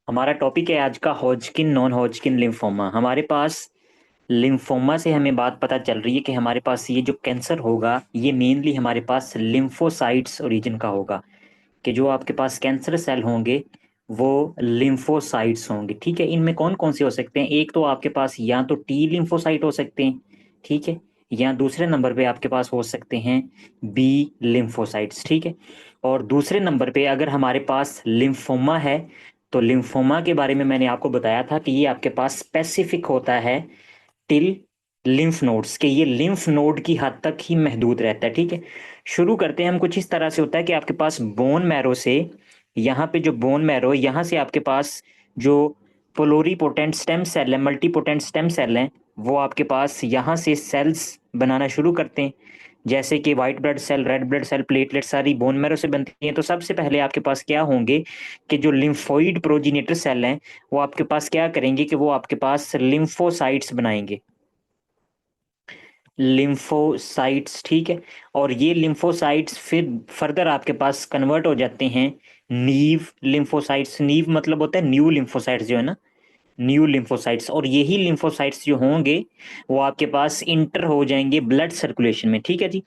हमारा टॉपिक है आज का हॉजकिन नॉन हॉजकिन लिम्फोमा। हमारे पास लिम्फोमा से हमें बात पता चल रही है कि हमारे पास ये जो कैंसर होगा ये मेनली हमारे पास लिम्फोसाइट्स ओरिजिन का होगा। कि जो आपके पास कैंसर सेल होंगे वो लिम्फोसाइट्स होंगे। ठीक है, इनमें कौन कौन से हो सकते हैं? एक तो आपके पास या तो टी लिम्फोसाइट हो सकते हैं, ठीक है, या दूसरे नंबर पे आपके पास हो सकते हैं बी लिम्फोसाइट्स। ठीक है, और दूसरे नंबर पे अगर हमारे पास लिम्फोमा है तो लिम्फोमा के बारे में मैंने आपको बताया था कि ये आपके पास स्पेसिफिक होता है टिल लिम्फ नोड्स, के ये लिम्फ नोड की हद तक ही महदूद रहता है। ठीक है, शुरू करते हैं हम। कुछ इस तरह से होता है कि आपके पास बोन मैरो से, यहाँ पे जो बोन मैरो, यहाँ से आपके पास जो प्लोरीपोटेंट स्टेम सेल है, मल्टीपोटेंट स्टेम सेल हैं, वो आपके पास यहाँ से सेल्स बनाना शुरू करते हैं। जैसे कि white blood cell, red blood cell, platelet सारी बोन मैरो से बनती हैं। तो सबसे पहले आपके पास क्या होंगे कि जो लिम्फोइड प्रोजिनेटर सेल हैं वो आपके पास क्या करेंगे कि वो आपके पास लिम्फोसाइट्स बनाएंगे, लिम्फोसाइट्स। ठीक है, और ये लिम्फोसाइट्स फिर फर्दर आपके पास कन्वर्ट हो जाते हैं नीव लिम्फोसाइट्स। नीव मतलब होता है न्यू लिम्फोसाइट्स, जो है ना, न्यू लिम्फोसाइट्स। और यही लिम्फोसाइट्स जो होंगे वो आपके पास इंटर हो जाएंगे ब्लड सर्कुलेशन में। ठीक है जी,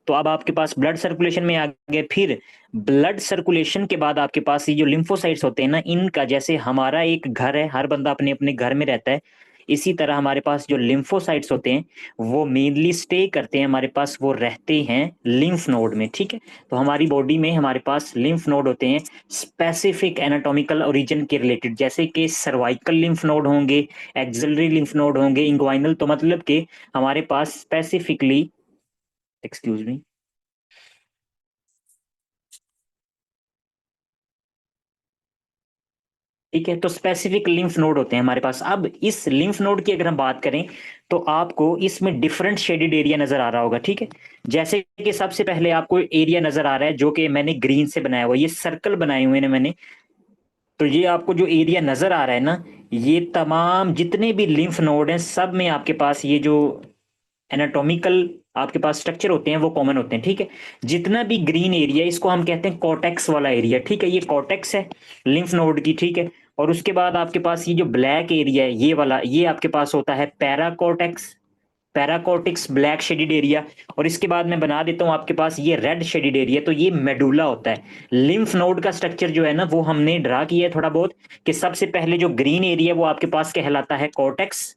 तो अब आपके पास ब्लड सर्कुलेशन में आ गए। फिर ब्लड सर्कुलेशन के बाद आपके पास ये जो लिम्फोसाइट्स होते हैं ना, इनका, जैसे हमारा एक घर है, हर बंदा अपने अपने घर में रहता है, इसी तरह हमारे पास जो लिम्फोसाइट्स होते हैं वो मेनली स्टे करते हैं हमारे पास, वो रहते हैं लिम्फ नोड में। ठीक है, तो हमारी बॉडी में हमारे पास लिम्फ नोड होते हैं स्पेसिफिक एनाटॉमिकल ओरिजिन के रिलेटेड, जैसे कि सर्वाइकल लिम्फ नोड होंगे, एक्सिलरी लिम्फ नोड होंगे, इंग्वाइनल। तो मतलब कि हमारे पास स्पेसिफिकली, एक्सक्यूज मी, ठीक है, तो स्पेसिफिक लिम्फ नोड होते हैं हमारे पास। अब इस लिम्फ नोड की अगर हम बात करें तो आपको इसमें डिफरेंट शेडेड एरिया नजर आ रहा होगा। ठीक है, जैसे कि सबसे पहले आपको एरिया नजर आ रहा है जो कि मैंने ग्रीन से बनाया हुआ, ये सर्कल बनाए हुए हैं मैंने। तो ये आपको जो एरिया नजर आ रहा है ना, ये तमाम जितने भी लिम्फ नोड हैं सब में आपके पास ये जो एनाटॉमिकल आपके पास स्ट्रक्चर होते हैं वो कॉमन होते हैं। ठीक है, जितना भी ग्रीन एरिया इसको हम कहते हैं कॉर्टेक्स वाला एरिया। ठीक है, ये कॉर्टेक्स है लिम्फ नोड की। ठीक है, और उसके बाद आपके पास ये जो ब्लैक एरिया है ये वाला, ये आपके पास होता है पैराकॉर्टेक्स, पैराकॉर्टिक्स ब्लैक शेडिड एरिया। और इसके बाद मैं बना देता हूं आपके पास ये रेड शेडिड एरिया, तो ये मेडुला होता है। लिम्फ नोड का स्ट्रक्चर जो है ना वो हमने ड्रा किया है थोड़ा बहुत, कि सबसे पहले जो ग्रीन एरिया वो आपके पास कहलाता है cortex,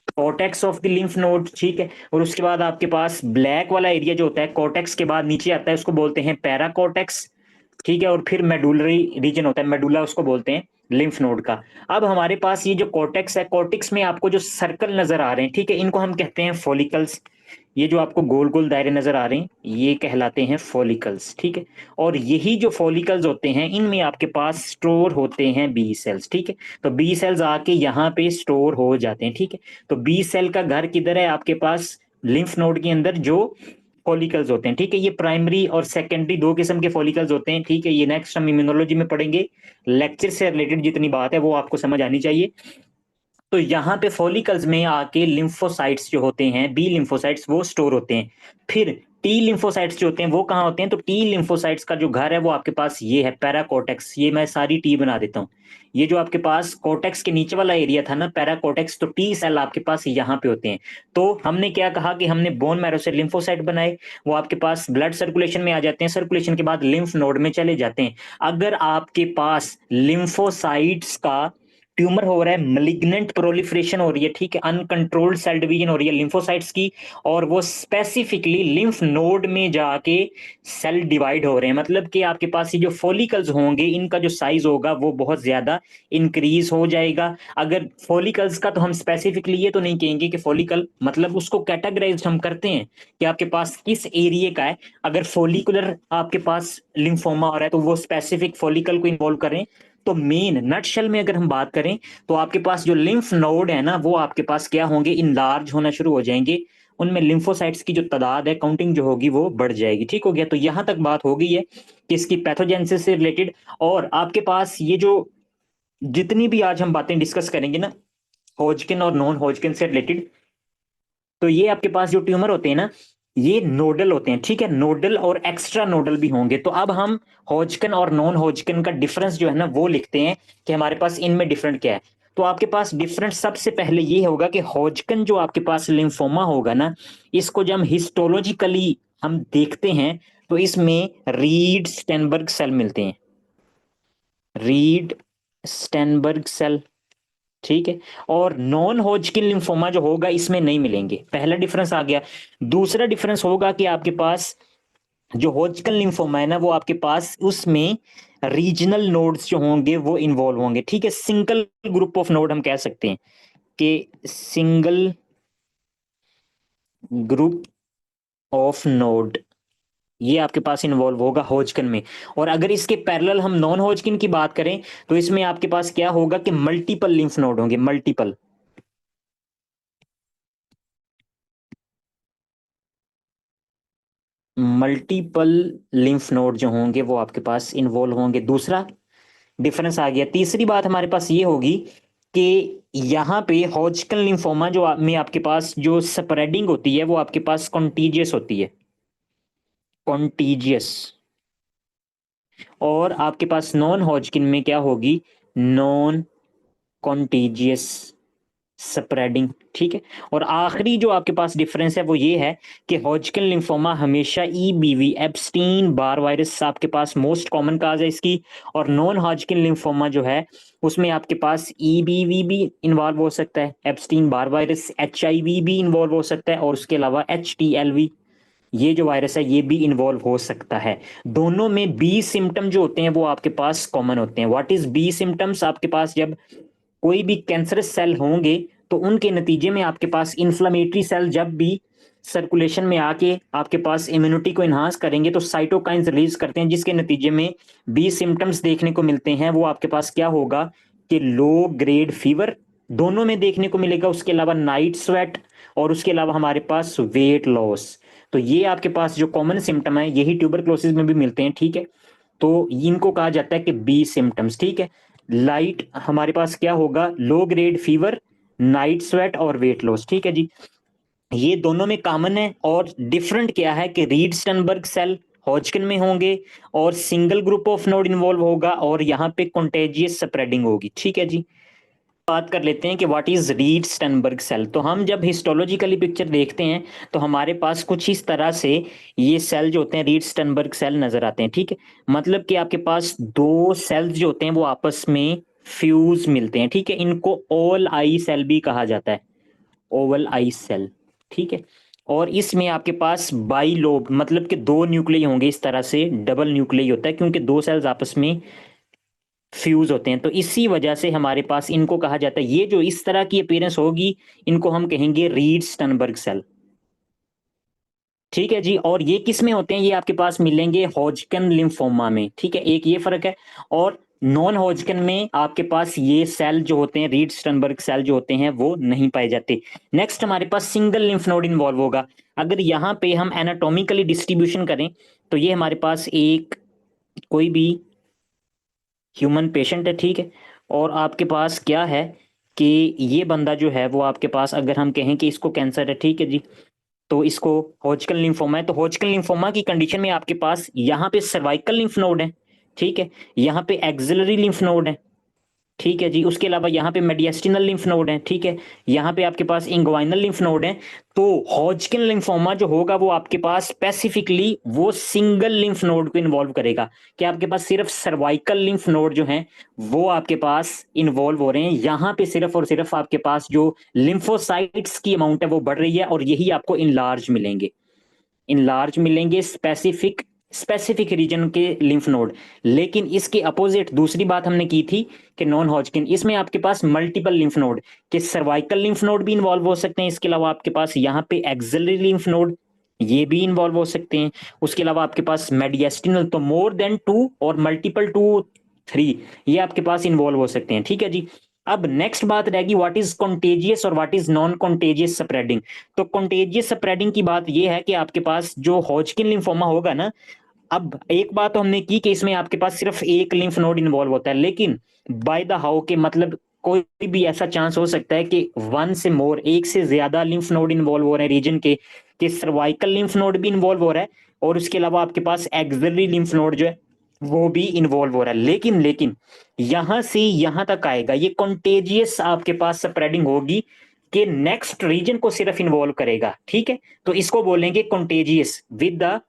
cortex of the lymph node. ठीक है, और उसके बाद आपके पास ब्लैक वाला एरिया जो होता है कॉर्टेक्स के बाद नीचे आता है उसको बोलते हैं पैराकॉर्टेक्स। ठीक है, और फिर मेडुलरी रीजन होता है, मेडुला उसको बोलते हैं लिम्फ नोड का। अब हमारे पास ये जो कॉर्टेक्स है, कॉर्टेक्स में आपको जो सर्कल नजर आ रहे हैं, ठीक है, इनको हम कहते हैं फॉलिकल्स। ये जो आपको गोल गोल दायरे नजर आ रहे हैं ये कहलाते हैं फॉलिकल्स। ठीक है, और यही जो फॉलिकल्स होते हैं इनमें आपके पास स्टोर होते हैं बी सेल्स। ठीक है, तो बी सेल्स आके यहाँ पे स्टोर हो जाते हैं। ठीक है, तो बी सेल का घर किधर है? आपके पास लिम्फ नोड के अंदर जो फॉलिकल्स होते हैं। ठीक है, ये प्राइमरी और सेकेंडरी दो किस्म के फॉलिकल्स होते हैं। ठीक है, ये नेक्स्ट हम इम्यूनोलॉजी में पढ़ेंगे। लेक्चर से रिलेटेड जितनी बात है वो आपको समझ आनी चाहिए। तो यहाँ पे फॉलिकल्स में आके लिम्फोसाइट्स जो होते हैं, बी लिम्फोसाइट्स, वो स्टोर होते हैं। फिर टी लिम्फोसाइट्स जो होते हैं वो कहाँ होते हैं? तो टी लिम्फोसाइट्स का जो घर है वो आपके पास ये है पैराकोर्टेक्स। ये मैं सारी टी बना देता हूँ। ये जो आपके पास कोर्टेक्स के नीचे वाला एरिया था ना पैराकोर्टेक्स, तो टी सेल आपके पास यहाँ पे होते हैं। तो हमने क्या कहा कि हमने बोन मैरो से लिम्फोसाइट बनाए, वो आपके पास ब्लड सर्कुलेशन में आ जाते हैं, सर्कुलेशन के बाद लिम्फ नोड में चले जाते हैं। अगर आपके पास लिम्फोसाइट्स का ट्यूमर हो रहा है, मलिग्नेंट प्रोलिफरेशन हो रही है, ठीक है, अनकंट्रोल्ड सेल डिवीजन हो रही है लिम्फोसाइट्स की, और वो स्पेसिफिकली लिम्फ नोड में जाके सेल डिवाइड हो रहे हैं, मतलब कि आपके पास ये जो फॉलिकल्स होंगे इनका जो साइज होगा वो बहुत ज्यादा इंक्रीज हो जाएगा। अगर फॉलिकल्स का तो हम स्पेसिफिकली ये तो नहीं कहेंगे कि फॉलिकल, मतलब उसको कैटेगराइज हम करते हैं कि आपके पास किस एरिया का है। अगर फॉलिकुलर आपके पास लिम्फोमा हो रहा है तो वो स्पेसिफिक फॉलिकल को इन्वॉल्व करें। तो मेन नटशेल में अगर हम बात करें तो आपके पास जो लिम्फ नोड है ना वो आपके पास क्या होंगे? इनलार्ज होना शुरू हो जाएंगे। उनमें लिम्फोसाइट्स की जो तादाद है, काउंटिंग जो होगी वो बढ़ जाएगी। ठीक हो गया, तो यहां तक बात हो गई है कि इसकी पैथोजेनेसिस से रिलेटेड। और आपके पास ये जो जितनी भी आज हम बातें डिस्कस करेंगे ना हॉजकिन और नॉन हॉजकिन से रिलेटेड, तो ये आपके पास जो ट्यूमर होते हैं ना ये नोडल होते हैं, ठीक है, नोडल और एक्स्ट्रा नोडल भी होंगे। तो अब हम हॉजकन और नॉन हॉजकन का डिफरेंस जो है ना वो लिखते हैं कि हमारे पास इनमें डिफरेंट क्या है। तो आपके पास डिफरेंस सबसे पहले ये होगा कि हॉजकन जो आपके पास लिम्फोमा होगा ना, इसको जब हम हिस्टोलॉजिकली हम देखते हैं तो इसमें रीड स्टेनबर्ग सेल मिलते हैं, रीड स्टेनबर्ग सेल, ठीक है। और नॉन हॉजकिन लिम्फोमा जो होगा इसमें नहीं मिलेंगे, पहला डिफरेंस आ गया। दूसरा डिफरेंस होगा कि आपके पास जो हॉजकन लिम्फोमा है ना वो आपके पास उसमें रीजनल नोड्स जो होंगे वो इन्वॉल्व होंगे, ठीक है। सिंगल ग्रुप ऑफ नोड हम कह सकते हैं कि सिंगल ग्रुप ऑफ नोड ये आपके पास इन्वॉल्व होगा हॉजकन में। और अगर इसके पैरेलल हम नॉन हॉजकिन की बात करें तो इसमें आपके पास क्या होगा कि मल्टीपल लिम्फ नोड होंगे, मल्टीपल मल्टीपल लिम्फ नोड जो होंगे वो आपके पास इन्वॉल्व होंगे। दूसरा डिफरेंस आ गया। तीसरी बात हमारे पास ये होगी कि यहाँ पे हॉजकन लिम्फोमा जो में आपके पास जो स्प्रेडिंग होती है वो आपके पास कॉन्टीजियस होती है, कॉन्टीजियस। और आपके पास नॉन हॉजकिन में क्या होगी, नॉन कॉन्टीजियस स्प्रेडिंग, ठीक है। और आखिरी जो आपके पास डिफरेंस है वो ये है कि हॉजकिन लिम्फोमा हमेशा ईबीवी एब्स्टीन बार वायरस आपके पास मोस्ट कॉमन काज है इसकी। और नॉन हॉजकिन लिम्फोमा जो है उसमें आपके पास ईबीवी भी इन्वॉल्व हो सकता है, एब्स्टीन बार वायरस, एचआईवी भी इन्वॉल्व हो सकता है, और उसके अलावा एचटीएलवी ये जो वायरस है ये भी इन्वॉल्व हो सकता है। दोनों में बी सिम्टम जो होते हैं वो आपके पास कॉमन होते हैं। व्हाट इज बी सिम्टम्स, आपके पास जब कोई भी कैंसरस सेल होंगे तो उनके नतीजे में आपके पास इन्फ्लामेटरी सेल जब भी सर्कुलेशन में आके आपके पास इम्यूनिटी को इन्हांस करेंगे तो साइटोकाइंस रिलीज करते हैं, जिसके नतीजे में बी सिम्टम्स देखने को मिलते हैं। वो आपके पास क्या होगा कि लो ग्रेड फीवर दोनों में देखने को मिलेगा, उसके अलावा नाइट स्वेट, और उसके अलावा हमारे पास वेट लॉस। तो ये आपके पास जो कॉमन सिम्टम है यही ट्यूबरक्लोसिस में भी मिलते हैं, ठीक है। तो इनको कहा जाता है कि बी सिम्टम्स, ठीक है। लाइट हमारे पास क्या होगा, लो ग्रेड फीवर, नाइट स्वेट और वेट लॉस, ठीक है जी। ये दोनों में कॉमन है। और डिफरेंट क्या है कि रीड स्टनबर्ग सेल हॉजकिन में होंगे और single group of node involve होगा और यहाँ पे कॉन्टेजियस स्प्रेडिंग होगी, ठीक है जी। बात कर लेते हैं कि what is Reed Sternberg cell. तो हम जब हिस्टोलॉजिकली पिक्चर देखते हैं तो हमारे पास कुछ इस तरह से ये सेल जो होते हैं रीड स्टनबर्ग सेल नजर आते हैं, ठीक है। मतलब कि आपके पास दो सेल्स जो होते हैं वो आपस में फ्यूज मिलते हैं, ठीक है। इनको ओवल आई सेल भी कहा जाता है, ओवल आई सेल, ठीक है। और इसमें आपके पास बाई लोब मतलब कि दो न्यूक्लियस होंगे, इस तरह से डबल न्यूक्लियस होता है क्योंकि दो सेल्स आपस में फ्यूज होते हैं। तो इसी वजह से हमारे पास इनको कहा जाता है, ये जो इस तरह की अपीयरेंस होगी इनको हम कहेंगे रीड स्टनबर्ग सेल, ठीक है जी। और ये किस में होते हैं, ये आपके पास मिलेंगे हॉजकन लिम्फोमा में, ठीक है, एक ये फर्क है। और नॉन हॉजकन में आपके पास ये सेल जो होते हैं रीड स्टनबर्ग सेल जो होते हैं वो नहीं पाए जाते। नेक्स्ट हमारे पास सिंगल लिम्फ नोड इन्वॉल्व होगा। अगर यहाँ पे हम एनाटॉमिकली डिस्ट्रीब्यूशन करें तो ये हमारे पास एक कोई भी ह्यूमन पेशेंट है, ठीक है। और आपके पास क्या है कि ये बंदा जो है वो आपके पास अगर हम कहें कि इसको कैंसर है, ठीक है जी, तो इसको हॉजकन लिम्फोमा है। तो हॉजकन लिम्फोमा की कंडीशन में आपके पास यहाँ पे सर्वाइकल लिम्फ नोड है, ठीक है, यहाँ पे एक्सिलरी लिम्फ नोड है, ठीक है जी। उसके अलावा यहाँ पे मेडियस्टिनल लिम्फ नोड है, ठीक है, यहाँ पे आपके पास इंग्वाइनल लिम्फ नोड है। तो हॉजकिन लिम्फोमा जो होगा वो आपके पास स्पेसिफिकली वो सिंगल लिम्फ नोड को इन्वॉल्व करेगा कि आपके पास सिर्फ सर्वाइकल लिम्फ नोड जो है वो आपके पास इन्वॉल्व हो रहे हैं। यहाँ पे सिर्फ और सिर्फ आपके पास जो लिम्फोसाइट्स की अमाउंट है वो बढ़ रही है और यही आपको इनलार्ज मिलेंगे, इनलार्ज मिलेंगे स्पेसिफिक स्पेसिफिक रीजन के लिम्फ नोड। लेकिन इसके अपोजिट दूसरी बात हमने की थी कि नॉन हॉजकिन इसमें आपके पास मल्टीपल लिम्फ नोड के सर्वाइकल लिम्फ नोड भी इन्वॉल्व हो सकते हैं। इसके अलावा आपके पास यहाँ पे एक्सिलरी लिम्फ नोड ये भी इन्वॉल्व हो सकते हैं। उसके अलावा आपके पास मेडियस्टिनल, तो मोर देन टू और मल्टीपल टू, थ्री, ये आपके पास इन्वॉल्व हो सकते हैं, ठीक है जी। अब नेक्स्ट बात रहेगी व्हाट इज कॉन्टेजियस और what is non contagious spreading. तो कॉन्टेजियस स्प्रेडिंग की बात यह है कि आपके पास जो हॉजकिन लिम्फोमा होगा ना, अब एक बात तो हमने की कि इसमें आपके पास सिर्फ एक लिम्फ नोड इन्वॉल्व होता है, लेकिन बाय द हाउ के मतलब कोई भी ऐसा चांस हो सकता है कि वन से मोर, एक से ज्यादा लिम्फ नोड इन्वॉल्व हो रहे हैं रीजन के, कि सर्वाइकल लिम्फ नोड भी इन्वॉल्व हो रहा है और उसके अलावा आपके पास एक्सिलरी लिम्फ नोड जो है वो भी इन्वॉल्व हो रहा है। लेकिन लेकिन यहां से यहां तक आएगा, ये कॉन्टेजियस आपके पास स्प्रेडिंग होगी कि नेक्स्ट रीजन को सिर्फ इन्वॉल्व करेगा, ठीक है। तो इसको बोलेंगे कॉन्टेजियस विद द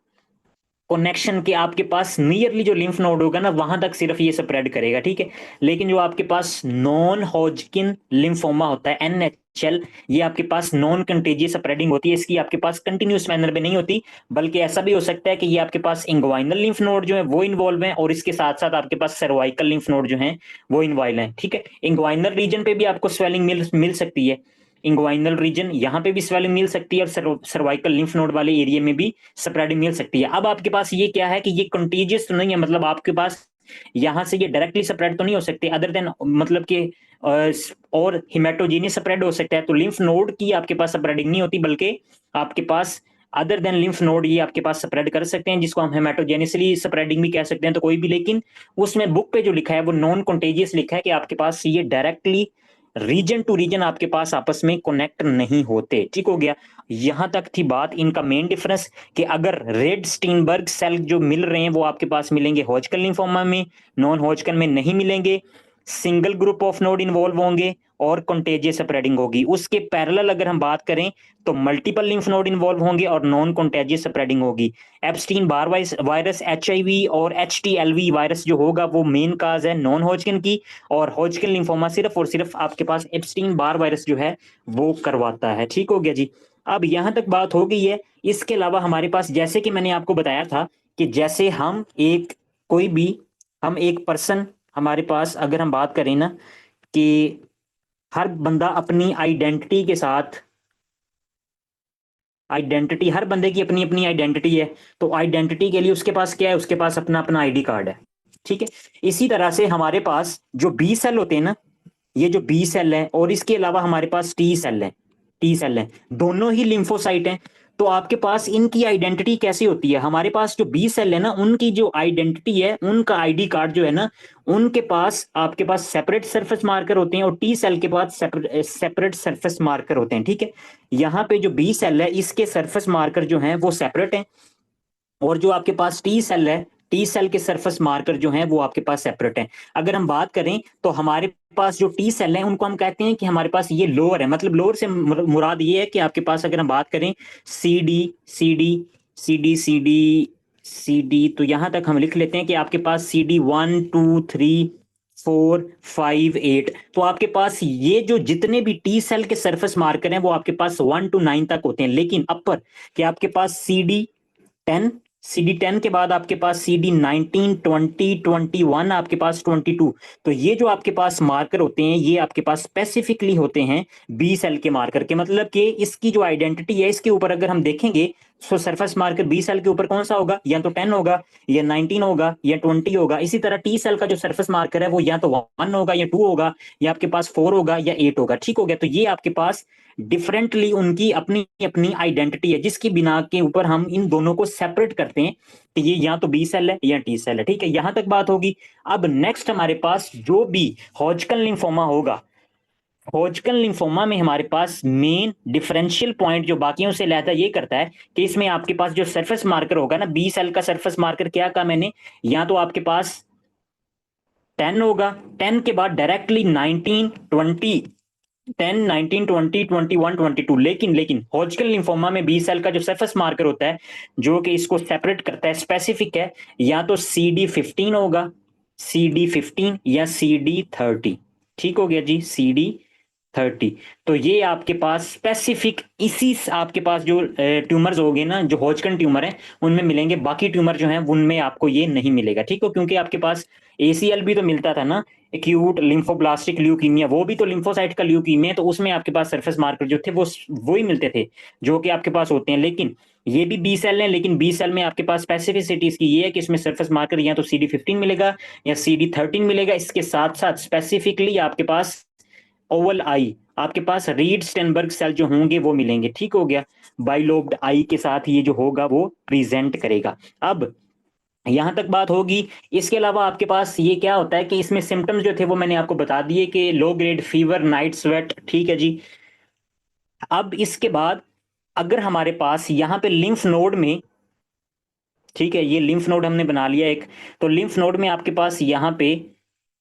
कनेक्शन के आपके पास नियरली जो लिम्फ नोड होगा ना वहां तक सिर्फ ये स्प्रेड करेगा, ठीक है। लेकिन जो आपके पास नॉन हॉजकिन लिम्फोमा होता है NHL, ये आपके पास नॉन कंटेजियस स्प्रेडिंग होती है, इसकी आपके पास कंटिन्यूस मैनर में नहीं होती, बल्कि ऐसा भी हो सकता है कि ये आपके पास इंग्वाइनल लिम्फ नोड जो है वो इन्वॉल्व है और इसके साथ साथ आपके पास सर्वाइकल लिम्फ नोड जो है वो इन्वॉल्व है, ठीक है। इंग्वाइनल रीजन पे भी आपको स्वेलिंग मिल सकती है, इंग्वाइनल रीजन यहाँ पे भी स्वेलिंग मिल सकती है और सर्वाइकल लिम्फ नोड वाले एरिया में भी स्प्रेडिंग मिल सकती है। अब आपके पास ये क्या है कि ये कंटीजियस तो नहीं है, मतलब आपके पास यहां से ये डायरेक्टली स्प्रेड तो नहीं हो सकते अदर देन मतलब कि और हिमेटोजेनियस स्प्रेड हो सकता है। तो लिम्फ नोड की आपके पास स्प्रेडिंग नहीं होती, बल्कि आपके पास अदर देन लिम्फ नोड ये आपके पास स्प्रेड कर सकते हैं, जिसको हम हेमाटोजेनियसली स्प्रेडिंग भी कह सकते हैं, तो कोई भी। लेकिन उसमें बुक पे जो लिखा है वो नॉन कंटेजियस लिखा है कि आपके पास ये डायरेक्टली रीजन टू रीजन आपके पास आपस में कनेक्ट नहीं होते, ठीक हो गया। यहां तक थी बात इनका मेन डिफरेंस कि अगर रेड स्टीनबर्ग सेल जो मिल रहे हैं वो आपके पास मिलेंगे हॉजकन लिम्फोमा में, नॉन हॉजकन में नहीं मिलेंगे, single group of node involve होंगे और कंटेजियस स्प्रेडिंग होगी। उसके पैरेलल अगर हम बात करें तो मल्टीपल लिम्फ नोड इन्वॉल्व होंगे और नॉन कंटेजियस स्प्रेडिंग होगी। एप्स्टीन बार वायरस HIV और HTLV वायरस जो होगा वो मेन काज है नॉन हॉजकन की, और हॉजकन लिम्फोमा सिर्फ और सिर्फ आपके पास एप्स्टीन बार वायरस जो है वो करवाता है, ठीक हो गया जी। अब यहां तक बात हो गई है। इसके अलावा हमारे पास जैसे कि मैंने आपको बताया था कि जैसे हम एक कोई भी हम एक पर्सन हमारे पास अगर हम बात करें ना कि हर बंदा अपनी आइडेंटिटी के साथ, आइडेंटिटी हर बंदे की अपनी अपनी आइडेंटिटी है, तो आइडेंटिटी के लिए उसके पास क्या है, उसके पास अपना अपना ID कार्ड है, ठीक है। इसी तरह से हमारे पास जो बी सेल होते हैं ना, ये जो बी सेल है और इसके अलावा हमारे पास टी सेल है, दोनों ही लिम्फोसाइट हैं। तो आपके पास इनकी आइडेंटिटी कैसी होती है, हमारे पास जो बी सेल है ना उनकी जो आइडेंटिटी है, उनका ID कार्ड जो है ना, उनके पास आपके पास सेपरेट सरफेस मार्कर होते हैं और टी सेल के पास सेपरेट सरफेस मार्कर होते हैं, ठीक है। यहाँ पे जो बी सेल है इसके सरफेस मार्कर जो हैं वो सेपरेट हैं, और जो आपके पास टी सेल है, टी सेल के सरफेस मार्कर जो हैं वो आपके पास सेपरेट हैं। अगर हम बात करें तो हमारे पास जो टी सेल है उनको हम कहते हैं कि हमारे पास ये लोअर है, मतलब लोअर से मुराद ये है कि आपके पास अगर हम बात करें सी डी, तो यहां तक हम लिख लेते हैं कि आपके पास CD 1 2 3 4 5 8, तो आपके पास ये जो जितने भी टी सेल के सरफेस मार्कर हैं वो आपके पास 1 to 9 तक होते हैं। लेकिन अपर कि आपके पास CD 10, CD 10 के बाद आपके पास CD 19 20 21, आपके पास 22, तो ये जो आपके पास मार्कर होते हैं ये आपके पास स्पेसिफिकली होते हैं बी सेल के मार्कर के, मतलब कि इसकी जो आइडेंटिटी है इसके ऊपर अगर हम देखेंगे तो सरफेस मार्कर बी सेल के ऊपर कौन सा होगा, या तो 10 होगा या 19 होगा या 20 होगा। इसी तरह टी सेल का जो सरफेस मार्कर है वो या तो 1 होगा या 2 होगा या आपके पास 4 होगा या 8 होगा, ठीक हो गया। तो ये आपके पास डिफरेंटली उनकी अपनी अपनी आइडेंटिटी है, जिसकी बिना के ऊपर हम इन दोनों को सेपरेट करते हैं कि ये या तो बी सेल है या टी सेल है, ठीक है। यहां तक बात होगी। अब नेक्स्ट हमारे पास जो भी हॉजकन लिम्फोमा होगा, हॉजकन लिम्फोमा में हमारे पास मेन डिफरेंशियल पॉइंट जो बाकियों से अलग ये करता है कि इसमें आपके पास जो सरफेस मार्कर होगा ना, बी सेल का सरफेस मार्कर क्या कहा मैंने, या तो आपके पास 10 होगा, 10 के बाद डायरेक्टली 19 20, 10 19 20 21 22। लेकिन लेकिन हॉजकन लिम्फोमा में बी सेल का जो सरफेस मार्कर होता है जो कि इसको सेपरेट करता है, स्पेसिफिक है, या तो CD 15 होगा, CD 15 या CD 30, ठीक हो गया जी, CD 30। तो ये आपके पास स्पेसिफिक इसी आपके पास जो ट्यूमर्स हो गए ना, जो हॉजकन ट्यूमर है उनमें मिलेंगे, बाकी ट्यूमर जो है उनमें आपको ये नहीं मिलेगा, ठीक हो। क्योंकि आपके पास ACL भी तो मिलता था ना, एक्यूट लिम्फोब्लास्टिक ल्यूकीमिया, वो भी तो लिम्फोसाइट का ल्यूकीमिया, तो उसमें आपके पास सरफेस मार्कर जो थे वो ही मिलते थे जो कि आपके पास होते हैं। लेकिन ये भी बी सेल है, लेकिन बी सेल में आपके पास स्पेसिफिसिटी इसकी ये है कि इसमें सरफेस मार्कर या तो CD 15 मिलेगा या CD 13 मिलेगा। इसके साथ साथ स्पेसिफिकली आपके पास ओवल आई, आपके पास रीड स्टेनबर्ग सेल जो होंगे वो मिलेंगे, ठीक हो गया। बाइलोब्ड आई के साथ ये जो होगा वो प्रेजेंट करेगा। अब यहां तक बात होगी। इसके अलावा आपके पास ये क्या होता है कि इसमें सिम्टम्स जो थे वो मैंने आपको बता दिए कि लो ग्रेड फीवर, नाइट स्वेट, ठीक है जी। अब इसके बाद अगर हमारे पास यहाँ पे लिम्फ नोड में, ठीक है, ये लिम्फ नोड हमने बना लिया एक, तो लिम्फ नोड में आपके पास यहाँ पे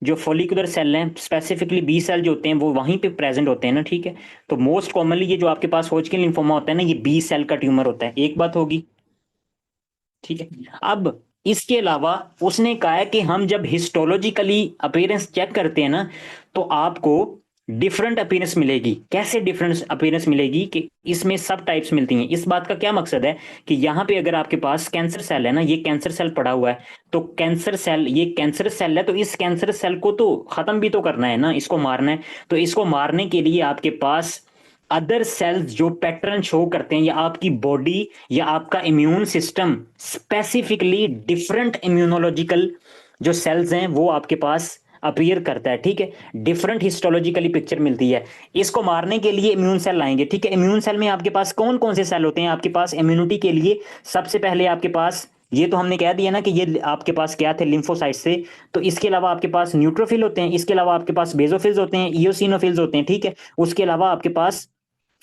जो फोलिकुलर सेल हैं, स्पेसिफिकली बी सेल जो होते हैं वो वहीं पे प्रेजेंट होते हैं ना, ठीक है। तो मोस्ट कॉमनली ये जो आपके पास हॉजकिन लिम्फोमा होता है ना, ये बी सेल का ट्यूमर होता है, एक बात होगी, ठीक है। अब इसके अलावा उसने कहा है कि हम जब हिस्टोलॉजिकली अपीयरेंस चेक करते हैं ना, तो आपको डिफरेंट अपीयरेंस मिलेगी। कैसे डिफरेंट अपीयरेंस मिलेगी कि इसमें सब टाइप्स मिलती हैं। इस बात का क्या मकसद है कि यहाँ पे अगर आपके पास कैंसर सेल है ना, ये कैंसर सेल पड़ा हुआ है, तो कैंसर सेल, ये कैंसर सेल है, तो इस कैंसर सेल को तो खत्म भी तो करना है ना, इसको मारना है। तो इसको मारने के लिए आपके पास अदर सेल्स जो पैटर्न शो करते हैं, या आपकी बॉडी या आपका immune system specifically different immunological जो सेल्स हैं वो आपके पास अपीयर करता है, ठीक है। डिफरेंट हिस्टोलॉजिकली पिक्चर मिलती है। इसको मारने के लिए इम्यून सेल लाएंगे, ठीक है। इम्यून सेल में आपके पास कौन कौन से सेल होते हैं आपके पास इम्यूनिटी के लिए? सबसे पहले आपके पास, ये तो हमने कह दिया ना कि ये आपके पास क्या थे, लिम्फोसाइट से। तो इसके अलावा आपके पास न्यूट्रोफिल होते हैं, इसके अलावा आपके पास बेसोफिल्स होते हैं, इयोसिनोफिल्स होते हैं, ठीक है। उसके अलावा आपके पास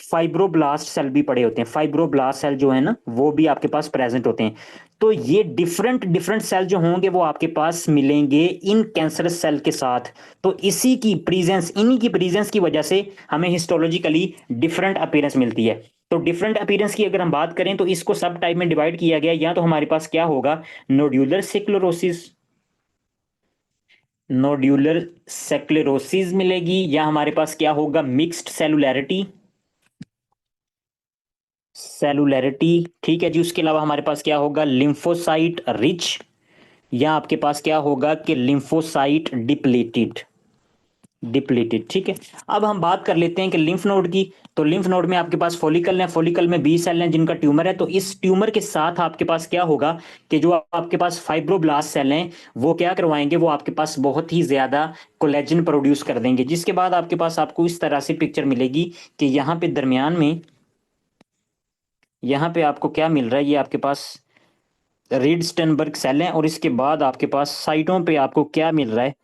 फाइब्रोब्लास्ट सेल भी पड़े होते हैं। फाइब्रोब्लास्ट सेल जो है ना, वो भी आपके पास प्रेजेंट होते हैं। तो ये डिफरेंट डिफरेंट सेल जो होंगे वो आपके पास मिलेंगे इन कैंसरस सेल के साथ। तो इसी की प्रेजेंस, इन्हीं की प्रेजेंस की वजह से हमें हिस्टोलॉजिकली डिफरेंट अपीयरेंस मिलती है। तो डिफरेंट अपीयरेंस की अगर हम बात करें तो इसको सब टाइप में डिवाइड किया गया। या तो हमारे पास क्या होगा, नोड्यूलर सिक्लोरोसिस, नोड्यूलर सेक्लेरोसिस मिलेगी, या हमारे पास क्या होगा, मिक्स्ड सेलुलैरिटी, सेलुलैरिटी, ठीक है जी। उसके अलावा हमारे पास क्या होगा, लिम्फोसाइट रिच, या आपके पास क्या होगा कि लिम्फोसाइट डिप्लीटेड, डिप्लीटेड, ठीक है। अब हम बात कर लेते हैं कि लिम्फ नोड की। तो लिम्फ नोड में आपके पास फॉलिकल है, फॉलिकल में बी सेल हैं जिनका ट्यूमर है। तो इस ट्यूमर के साथ आपके पास क्या होगा कि जो आपके पास फाइब्रोब्लास्ट सेल हैं वो क्या करवाएंगे, वो आपके पास बहुत ही ज्यादा कोलेजन प्रोड्यूस कर देंगे, जिसके बाद आपके पास आपको इस तरह से पिक्चर मिलेगी कि यहाँ पे दरमियान में, यहाँ पे आपको क्या मिल रहा है, ये आपके पास रीड-स्टेनबर्ग सेल है, और इसके बाद आपके पास साइटों पे आपको क्या मिल रहा है,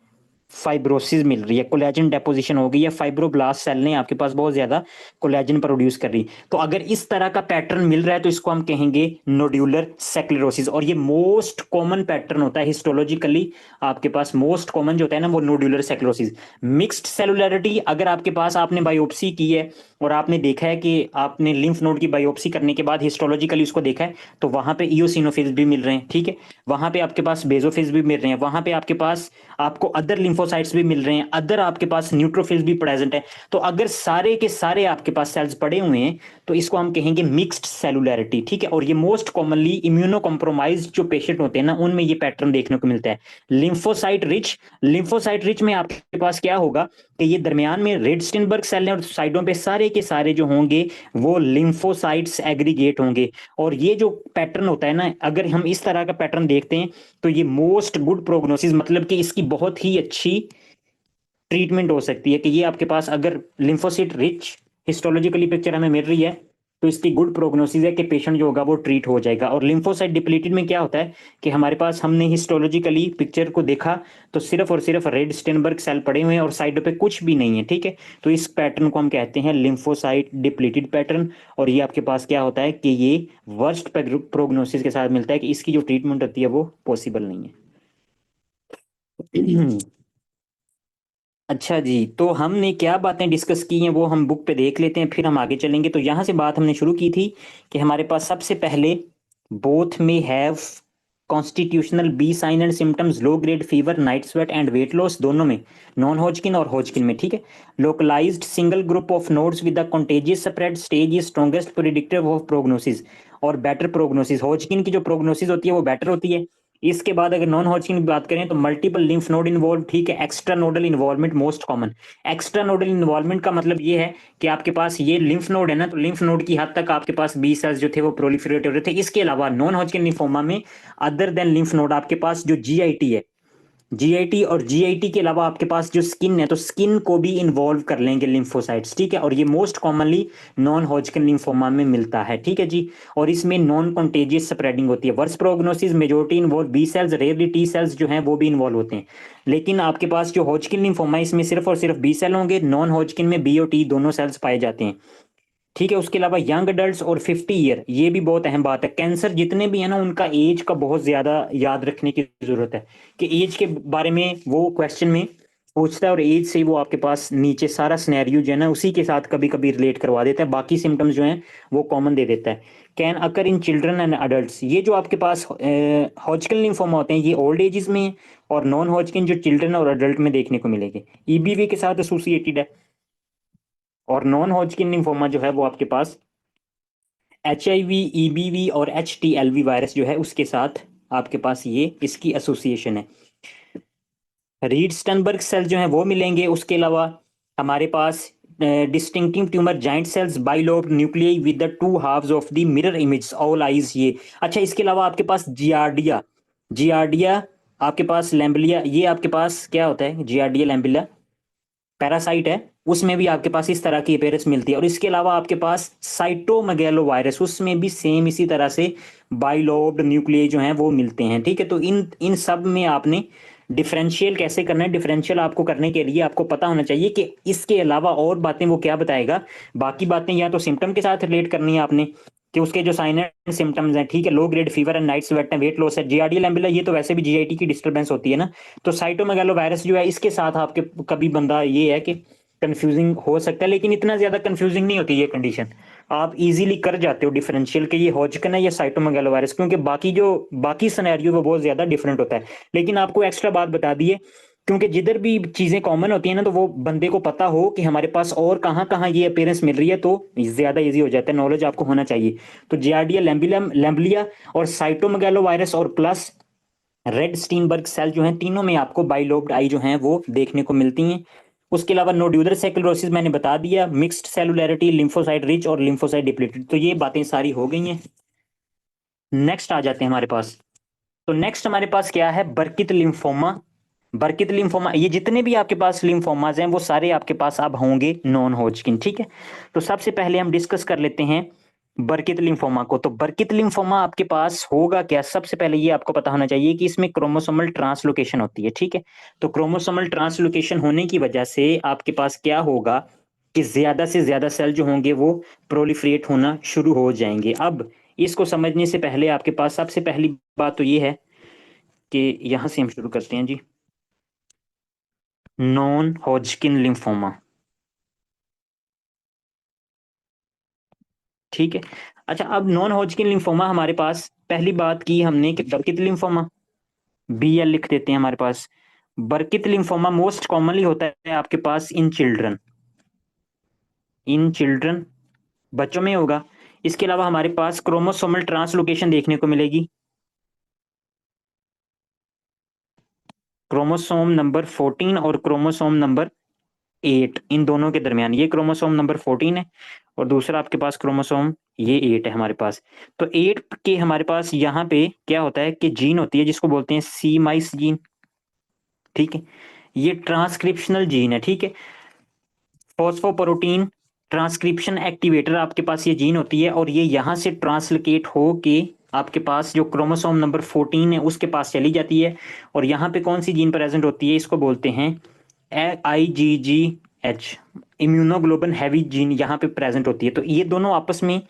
फाइब्रोसिस मिल रही है, कोलेजन डेपोजिशन हो गई है। फाइब्रोब्लास्ट सेल ने आपके पास बहुत ज्यादा कोलेजन प्रोड्यूस कर रही। तो अगर इस तरह का पैटर्न मिल रहा है तो इसको हम कहेंगे नोड्यूलर सेक्लेरोसिस। और ये मोस्ट कॉमन पैटर्न होता है हिस्टोलॉजिकली, आपके पास मोस्ट कॉमन जो होता है ना वो नोड्यूलर सेक्लेरोसिस। मिक्स्ड सेलुलैरिटी, अगर आपके पास आपने बायोप्सी की है और आपने देखा है कि आपने लिम्फ नोड की बायोप्सी करने के बाद हिस्टोलॉजिकली उसको देखा है, तो वहां पे इयोसिनोफिल्स भी मिल रहे हैं, ठीक है। वहां पे आपके पास बेसोफिल्स भी मिल रहे हैं, वहां पे आपके पास आपको अदर लिम्फोसाइट्स भी मिल रहे हैं, अदर आपके पास न्यूट्रोफिल्स भी प्रेजेंट है। तो अगर सारे के सारे आपके पास सेल्स पड़े हुए हैं तो इसको हम कहेंगे मिक्स्ड सेलुलैरिटी, ठीक है। और ये मोस्ट कॉमनली इम्यूनो कॉम्प्रोमाइज जो पेशेंट होते हैं ना, उनमें ये पैटर्न देखने को मिलता है। लिम्फोसाइट रिच, लिम्फोसाइट रिच में आपके पास क्या होगा कि ये दरमियान में रेड-स्टेनबर्ग सेल है और साइडों पे सारे के सारे जो होंगे वो लिम्फोसाइट्स एग्रीगेट होंगे। और ये जो पैटर्न होता है ना, अगर हम इस तरह का पैटर्न देखते हैं तो ये मोस्ट गुड प्रोग्नोसिस, मतलब कि इसकी बहुत ही अच्छी ट्रीटमेंट हो सकती है कि ये आपके पास अगर लिम्फोसिट रिच हिस्टोलॉजिकली पिक्चर हमें मिल रही है तो इसकी गुड प्रोग्नोसिस है कि पेशेंट जो होगा वो ट्रीट हो जाएगा। और लिम्फोसाइट डिप्लीटेड में क्या होता है कि हमारे पास, हमने हिस्टोलॉजिकली पिक्चर को देखा तो सिर्फ और सिर्फ रेड स्टेनबर्ग सेल पड़े हुए हैं और साइड पे कुछ भी नहीं है, ठीक है। तो इस पैटर्न को हम कहते हैं लिम्फोसाइट डिप्लीटेड पैटर्न। और ये आपके पास क्या होता है कि ये वर्स्ट प्रोग्नोसिस के साथ मिलता है कि इसकी जो ट्रीटमेंट होती है वो पॉसिबल नहीं है। अच्छा जी, तो हमने क्या बातें डिस्कस की हैं वो हम बुक पे देख लेते हैं, फिर हम आगे चलेंगे। तो यहाँ से बात हमने शुरू की थी कि हमारे पास सबसे पहले बोथ में have constitutional B sign and symptoms, low grade fever, night sweat and weight loss, दोनों में, नॉन हॉजकिन और हॉजकिन में, ठीक है। Localised single group of nodes with the contagious spread stage is strongest predictor of prognosis, और better prognosis. Hodgkin की जो prognosis होती है वो बेटर होती है। इसके बाद अगर नॉन हॉजकिन की बात करें तो मल्टीपल लिम्फ नोड इन्वॉल्व, ठीक है। Extra nodal involvement most common. Extra nodal involvement का मतलब ये है कि आपके पास ये लिम्फ नोड है ना, तो लिम्फ नोड की हद तक आपके पास बी सेल्स जो थे वो प्रोलिफरेट हो रहे थे। इसके अलावा नॉन हॉजकिन लिम्फोमा में अदर देन लिम्फ नोड आपके पास जो जीआईटी है, जीआईटी और जीआईटी के अलावा आपके पास जो स्किन है, तो स्किन को भी इन्वॉल्व कर लेंगे लिम्फोसाइट्स, ठीक है। और ये most commonly non Hodgkin lymphoma में मिलता है, ठीक है जी। और इसमें नॉन कॉन्टेजियस स्प्रेडिंग होती है। Worse prognosis, majority involve B cells, rarely T cells जो हैं वो भी इन्वॉल्व होते हैं। लेकिन आपके पास जो हॉजकिन लिम्फोमा है इसमें सिर्फ और सिर्फ बी सेल होंगे, नॉन हॉजकिन में बी और टी दोनों सेल्स पाए जाते हैं। ठीक है। उसके अलावा यंग अडल्ट और 50 ईयर, ये भी बहुत अहम बात है। कैंसर जितने भी है ना, उनका एज का बहुत ज्यादा याद रखने की जरूरत है कि एज के बारे में वो क्वेश्चन में पूछता है, और एज से ही वो आपके पास नीचे सारा सिनेरियो जो है ना उसी के साथ कभी कभी रिलेट करवा देता है, बाकी सिम्टम्स जो हैं वो कॉमन दे देता है। Can occur in children and adults, ये जो आपके पास हॉजकिन लिम्फोमा होते हैं ये ओल्ड एजेस में है, और नॉन हॉजकिन जो चिल्ड्रन और अडल्ट में देखने को मिलेंगे, ईबीवी के साथ एसोसिएटेड है। और नॉन हॉजकिन लिम्फोमा जो है वो आपके पास HIV, EBV और HTLV वायरस जो है उसके साथ आपके पास ये इसकी एसोसिएशन है। रीड स्टनबर्ग सेल जो है वो मिलेंगे। उसके अलावा हमारे पास distinctive tumour giant cells bilobe nuclei with the two halves of the mirror image owl eyes, ये अच्छा। इसके अलावा आपके पास जियार्डिया, जियार्डिया आपके पास लैम्बलिया, ये आपके पास क्या होता है, जियार्डिया लैम्बलिया पैरासाइट है, उसमें भी आपके पास इस तरह की अपीयरेंस मिलती है। और इसके अलावा आपके पास साइटोमेगैलो वायरस, उसमें भी सेम इसी तरह से बाइलोब्ड न्यूक्लियाई जो हैं वो मिलते हैं। ठीक है, तो इन इन सब में आपने डिफरेंशियल कैसे करना है, डिफरेंशियल आपको करने के लिए आपको पता होना चाहिए कि इसके अलावा और बातें वो क्या बताएगा। बाकी बातें या तो सिम्टम के साथ रिलेट करनी है आपने कि उसके जो साइन एंड सिम्टम्स हैं, ठीक है, लो grade fever and night sweat है, वेट लॉस है, जियार्डिया लैम्बुला, ये तो वैसे भी GIT की डिस्टर्बेंस होती है ना। तो साइटोमेगालो वायरस जो है इसके साथ आपके कभी बंदा ये है कि कंफ्यूजिंग हो सकता है, लेकिन इतना ज्यादा कंफ्यूजिंग नहीं होती ये कंडीशन, आप इजीली कर जाते हो डिफरेंशियल के ये हॉजकन है या साइटोमेगालो वायरस, क्योंकि बाकी जो बाकी सिनेरियो वो बहुत ज्यादा डिफरेंट होता है। लेकिन आपको एक्स्ट्रा बात बता दी है, क्योंकि जिधर भी चीजें कॉमन होती है ना, तो वो बंदे को पता हो कि हमारे पास और कहाँ कहाँ ये अपीयरेंस मिल रही है, तो ज्यादा इजी हो जाता है, नॉलेज आपको होना चाहिए। तो जियार्डिया लैम्बुलम लैम्बलिया और साइटोमेगालो वायरस और प्लस रेड स्टीनबर्ग सेल जो हैं, तीनों में आपको बाइलोब्ड आई जो हैं वो देखने को मिलती हैं। उसके अलावा नोड्यूलर सेक्युलोसिस मैंने बता दिया, मिक्स्ड सेलुलैरिटी, लिम्फोसाइट रिच और लिम्फोसाइट डिप्लीटेड, तो ये बातें सारी हो गई हैं। नेक्स्ट आ जाते हैं हमारे पास। तो नेक्स्ट हमारे पास क्या है, बर्कित लिम्फोमा। बर्कित लिम्फोमा, ये जितने भी आपके पास लिम्फोमाज हैं वो सारे आपके पास अब होंगे नॉन हॉजकिन। ठीक है, तो सबसे पहले हम डिस्कस कर लेते हैं बर्कित लिम्फोमा को। तो बर्कित लिम्फोमा आपके पास होगा क्या, सबसे पहले ये आपको पता होना चाहिए कि इसमें क्रोमोसोमल ट्रांसलोकेशन होती है। ठीक है, तो क्रोमोसोमल ट्रांसलोकेशन होने की वजह से आपके पास क्या होगा कि ज्यादा से ज्यादा सेल जो होंगे वो प्रोलिफरेट होना शुरू हो जाएंगे। अब इसको समझने से पहले आपके पास सबसे पहली बात तो ये है कि यहां से हम शुरू करते हैं जी, नॉन हॉजकिन लिम्फोमा। ठीक है, अच्छा, अब नॉन हॉजकिन लिम्फोमा हमारे पास पहली बात की हमने कि बर्कित लिम्फोमा, BL लिख देते हैं हमारे पास। बर्कित लिम्फोमा मोस्ट कॉमनली होता है आपके पास इन चिल्ड्रन, इन चिल्ड्रन बच्चों में होगा। इसके अलावा हमारे पास क्रोमोसोमल ट्रांसलोकेशन देखने को मिलेगी, क्रोमोसोम नंबर 14 और क्रोमोसोम नंबर 8, इन दोनों के दरमियान ये क्रोमोसोम नंबर 14 है और दूसरा आपके पास क्रोमोसोम ये 8 है हमारे पास। तो 8 के हमारे पास यहाँ पे क्या होता है कि जीन होती है जिसको बोलते हैं सी माइस जीन। ठीक है, ये ट्रांसक्रिप्शनल जीन है। ठीक है, फॉस्फोप्रोटीन ट्रांसक्रिप्शन एक्टिवेटर आपके पास ये जीन होती है, और ये यहाँ से ट्रांसलोकेट हो के आपके पास जो क्रोमोसोम नंबर 14 है उसके पास चली जाती है। और यहाँ पे कौन सी जीन प्रेजेंट होती है, इसको बोलते हैं IgG, इम्यूनोग्लोबुलिन हैवी जीन यहाँ पे प्रेजेंट होती है। तो ये दोनों आपस में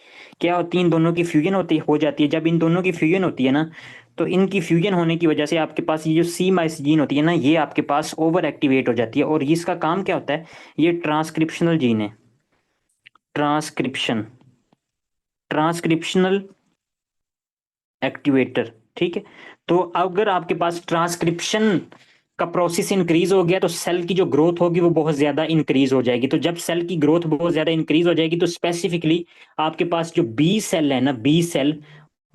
क्या होती है, इन दोनों की फ्यूजन होती हो जाती है। जब इन दोनों की फ्यूजन होती है ना, तो इनकी फ्यूजन होने की वजह से आपके पास ये जो सी माइस जीन होती है ना, ये आपके पास ओवर एक्टिवेट हो जाती है। और इसका काम क्या होता है, ये ट्रांसक्रिप्शनल जीन है, ट्रांसक्रिप्शन, ट्रांसक्रिप्शनल एक्टिवेटर। ठीक है, तो अगर आपके पास ट्रांसक्रिप्शन का प्रोसेस इंक्रीज हो गया तो सेल की जो ग्रोथ होगी वो बहुत ज्यादा इंक्रीज हो जाएगी। तो जब सेल की ग्रोथ बहुत ज्यादा इंक्रीज हो जाएगी तो स्पेसिफिकली आपके पास जो बी सेल है ना, बी सेल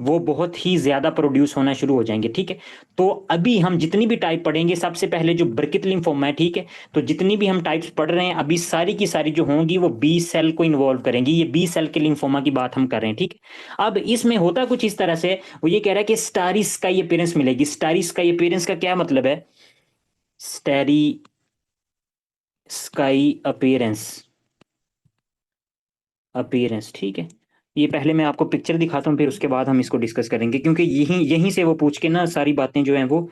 वो बहुत ही ज्यादा प्रोड्यूस होना शुरू हो जाएंगे। ठीक है, तो अभी हम जितनी भी टाइप पढ़ेंगे, सबसे पहले जो बर्कित लिम्फोमा है, ठीक है, तो जितनी भी हम टाइप्स पढ़ रहे हैं अभी सारी की सारी जो होंगी वो बी सेल को इन्वॉल्व करेंगी। ये बी सेल के लिम्फोमा की बात हम कर रहे हैं। ठीक है, अब इसमें होता कुछ इस तरह से, वो ये कह रहा है कि स्टारी स्काई अपीयरेंस मिलेगी। स्टारी स्काई अपीयरेंस का क्या मतलब है, स्टैरी स्काई अपीयरेंस, अपीयरेंस। ठीक है, ये पहले मैं आपको पिक्चर दिखाता हूँ फिर उसके बाद हम इसको डिस्कस करेंगे, क्योंकि यहीं यहीं से वो पूछ के ना सारी बातें जो हैं वो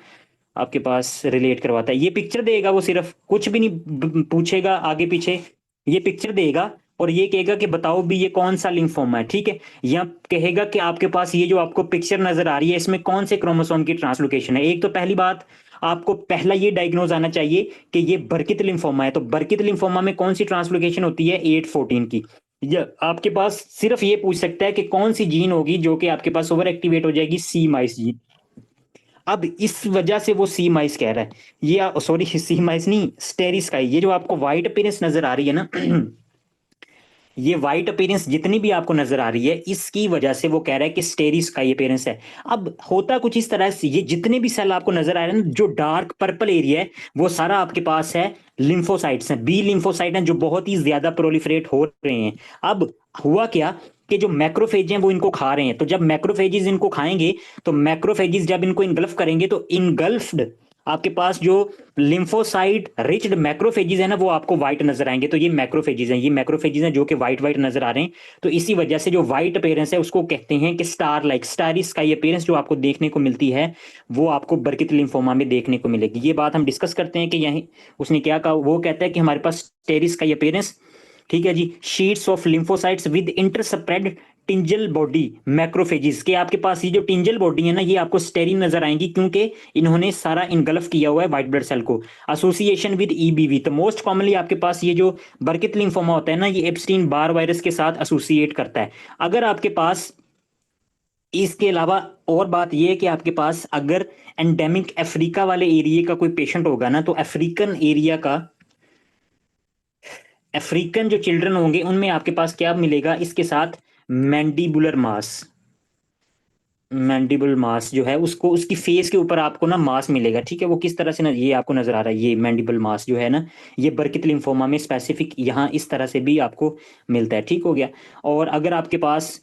आपके पास रिलेट करवाता है। ये पिक्चर देगा, वो सिर्फ कुछ भी नहीं पूछेगा आगे पीछे, ये पिक्चर देगा और ये कहेगा कि बताओ भी ये कौन सा लिम्फोमा है, ठीक है। या कहेगा कि आपके पास ये जो आपको पिक्चर नजर आ रही है इसमें कौन से क्रोमोसोम की ट्रांसलोकेशन है। एक तो पहली बात, आपको पहला ये डायग्नोज आना चाहिए कि ये बर्कित लिम्फोमा है। तो बर्कित लिम्फोमा में कौन सी ट्रांसलोकेशन होती है, 814 की। या आपके पास सिर्फ ये पूछ सकता है कि कौन सी जीन होगी जो कि आपके पास ओवर एक्टिवेट हो जाएगी, सी माइस जीन। अब इस वजह से वो सी माइस कह रहा है, ये सॉरी सी माइस नहीं, स्टेरिस का। ये जो आपको व्हाइट अपीयरेंस नजर आ रही है ना ये व्हाइट अपीयरेंस जितनी भी आपको नजर आ रही है, इसकी वजह से वो कह रहा है कि स्टेरिस का ये अपीयरेंस है। अब होता कुछ इस तरह से, ये जितने भी सेल आपको नजर आ रहे हैं ना, जो डार्क पर्पल एरिया है वो सारा आपके पास है लिम्फोसाइट्स हैं, बी लिम्फोसाइट हैं, जो बहुत ही ज्यादा प्रोलिफरेट हो रहे हैं। अब हुआ क्या कि जो मैक्रोफेज हैं वो इनको खा रहे हैं। तो जब मैक्रोफेजेस इनको खाएंगे, तो मैक्रोफेजेस जब इनको इनगल्फ करेंगे, तो इनगल्फ्ड आपके पास जो लिम्फोसाइट रिच्ड मैक्रोफेजेस है ना, वो आपको व्हाइट नजर आएंगे। तो ये मैक्रोफेजेस हैं, ये मैक्रोफेजेस हैं जो कि व्हाइट व्हाइट नजर आ रहे हैं। तो इसी वजह से जो व्हाइट अपीयरेंस है उसको कहते हैं कि स्टार लाइक, स्टारिस का ये अपीयरेंस जो आपको देखने को मिलती है वो आपको बर्कित लिम्फोमा में देखने को मिलेगी। ये बात हम डिस्कस करते हैं कि यही उसने क्या कहा। वो कहता है कि हमारे पास स्टेरिस का ये अपीयरेंस, ठीक है जी, sheets of lymphocytes with interspread tingible body macrophages के। आपके पास ये जो टिंजल बॉडी है ना, ये आपको स्टेरिन नजर आएंगी क्योंकि इन्होंने सारा इनगल्फ किया हुआ है व्हाइट ब्लड सेल को। एसोसिएशन विद ईबीवी, तो मोस्ट कॉमनली आपके पास ये जो बर्कित लिम्फोमा होता है ना, ये एप्स्टीन बार वायरस के साथ एसोसिएट करता है। अगर आपके पास इसके अलावा और बात यह है कि आपके पास अगर एंडेमिक अफ्रीका वाले एरिया का कोई पेशेंट होगा ना, तो अफ्रीकन एरिया का, अफ्रीकन जो चिल्ड्रन होंगे उनमें आपके पास क्या मिलेगा इसके साथ, मैंडिबुलर मास। मैंडिबल मास जो है उसको, उसकी फेस के ऊपर आपको ना मास मिलेगा, ठीक है। वो किस तरह से ना, ये आपको नजर आ रहा है, ये मैंडिबल मास जो है ना, ये बर्कित लिम्फोमा में स्पेसिफिक यहाँ इस तरह से भी आपको मिलता है, ठीक हो गया। और अगर आपके पास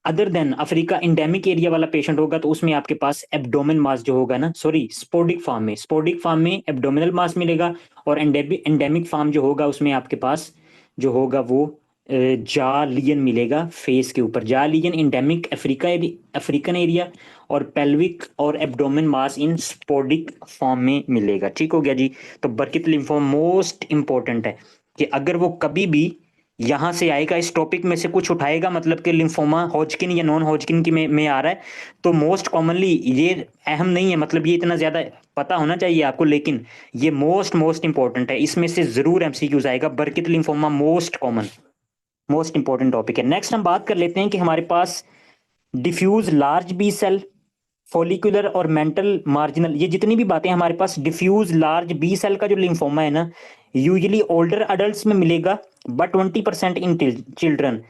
other than Africa endemic area वाला पेशेंट होगा, तो उसमें आपके पास एब्डोमेन मास जो होगा ना, सॉरी स्पोडिक फॉर्म में एब्डोमिनल मास मिलेगा। और एंडेमिक फॉर्म जो होगा उसमें आपके पास जो होगा वो जा लियन मिलेगा फेस के ऊपर। जा लियन इंडेमिक अफ्रीकन एरिया, और पेल्विक और एब्डोमेन मास इन स्पोडिक फॉर्म में मिलेगा, ठीक हो गया जी। तो बर्कित लिम्फोमा मोस्ट इंपॉर्टेंट है कि अगर वो कभी भी यहां से आएगा, इस टॉपिक में से कुछ उठाएगा, मतलब कि लिम्फोमा हॉजकिन या नॉन हॉजकिन की में आ रहा है, तो मोस्ट कॉमनली ये अहम नहीं है, मतलब ये इतना ज्यादा पता होना चाहिए आपको, लेकिन ये मोस्ट मोस्ट इंपॉर्टेंट है। इसमें से जरूर एमसीक्यूज आएगा। Burkitt lymphoma most common, most important topic है। नेक्स्ट हम बात कर लेते हैं कि हमारे पास diffuse large B cell, follicular और मेंटल मार्जिनल, ये जितनी भी बातें हमारे पास, डिफ्यूज लार्ज बी सेल का जो लिम्फोमा है ना, यूजुअली ओल्डर अडल्ट्स में मिलेगा, but 20% in children.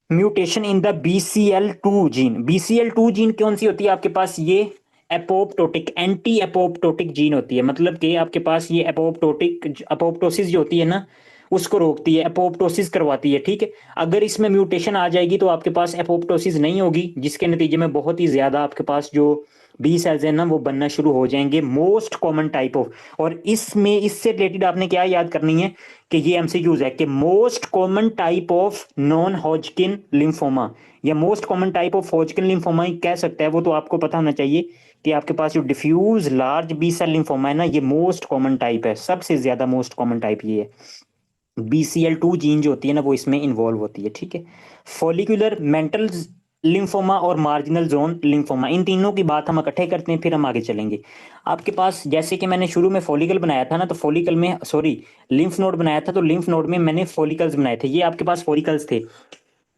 Mutation in the BCL2 gene, BCL2 gene कौन सी होती है आपके पास, ये एपोप्टोटिक, एंटी एपोप्टोटिक जीन होती है। मतलब कि आपके पास ये एपोप्टोटिक, अपोप्टोसिस जो होती है ना उसको रोकती है, एपोप्टोसिस करवाती है, ठीक है। अगर इसमें म्यूटेशन आ जाएगी तो आपके पास एपोप्टोसिस नहीं होगी, जिसके नतीजे में बहुत ही ज्यादा आपके पास जो बी सेल्स है ना वो बनना शुरू हो जाएंगे। मोस्ट कॉमन टाइप ऑफ, और इसमें इससे रिलेटेड आपने क्या याद करनी है कि ये एमसीक्यूज है कि most common type of non Hodgkin lymphoma या most common type of Hodgkin lymphoma ही कह सकता है वो, तो आपको पता होना चाहिए कि आपके पास जो diffuse large B cell lymphoma है ना, ये मोस्ट कॉमन टाइप है, सबसे ज्यादा मोस्ट कॉमन टाइप ये है। BCL2 जीन जो होती है ना वो इसमें इन्वॉल्व होती है, ठीक है। फॉलिकुलर मेंटल लिम्फोमा और मार्जिनल जोन लिम्फोमा, इन तीनों की बात हम इकट्ठे करते हैं फिर हम आगे चलेंगे। आपके पास जैसे कि मैंने शुरू में फॉलिकल बनाया था ना, तो फॉलिकल में सॉरी लिम्फ नोड बनाया था, तो लिम्फ नोड में मैंने फॉलिकल्स बनाए थे, ये आपके पास फॉलिकल्स थे।